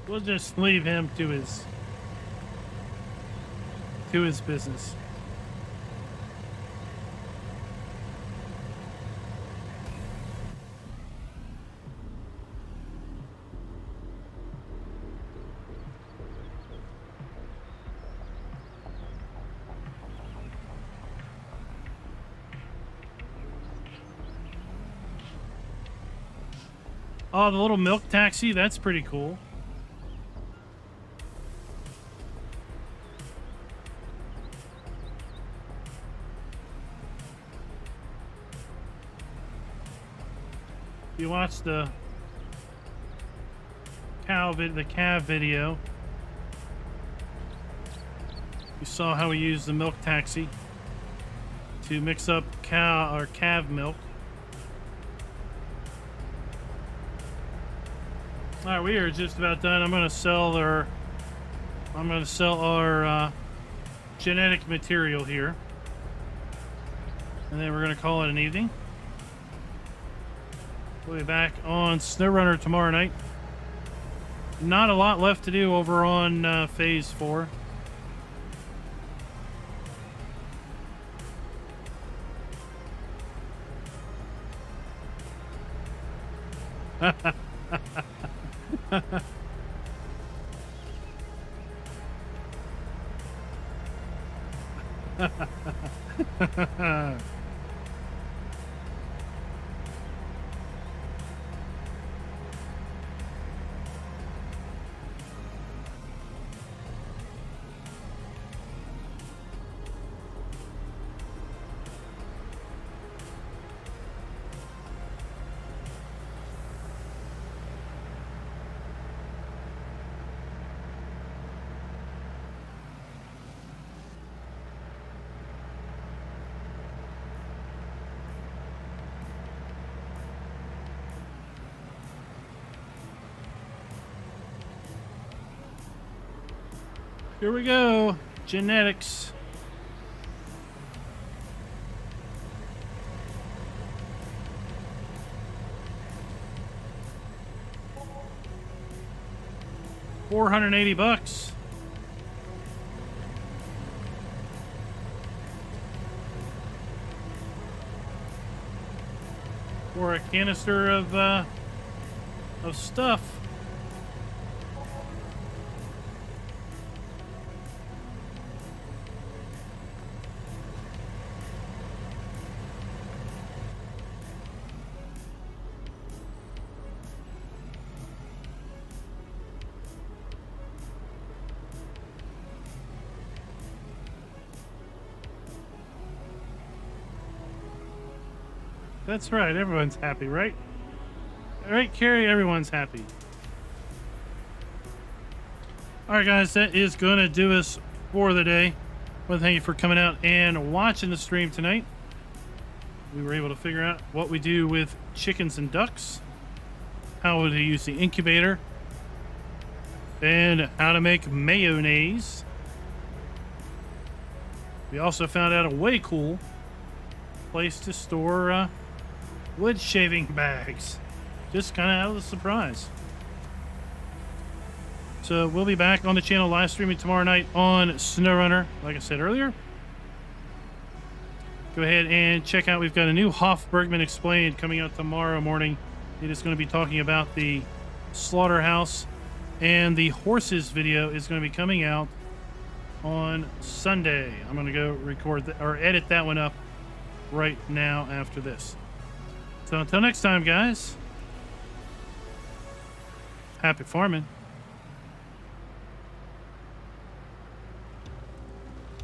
We'll just leave him to his business. Oh, the little milk taxi, that's pretty cool. You watched the calf video. You saw how we use the milk taxi to mix up calf milk. All right, we are just about done. I'm going to sell our genetic material here, and then we're going to call it an evening. We'll be back on SnowRunner tomorrow night. Not a lot left to do over on Phase 4. Here we go. Genetics. $480. For a canister of stuff. That's right, everyone's happy, right? Right, Carrie, everyone's happy. Alright guys, that is going to do us for the day. Well, thank you for coming out and watching the stream tonight. We were able to figure out what we do with chickens and ducks, how to use the incubator, and how to make mayonnaise. We also found out a way cool place to store wood shaving bags. just kind of out of the surprise. So we'll be back on the channel live streaming tomorrow night on SnowRunner, like I said earlier. Go ahead and check out, we've got a new Hof Bergmann Explained coming out tomorrow morning. It is going to be talking about the slaughterhouse, and the horses video is going to be coming out on Sunday. I'm going to go record or edit that one up right now after this. So until next time, guys, happy farming.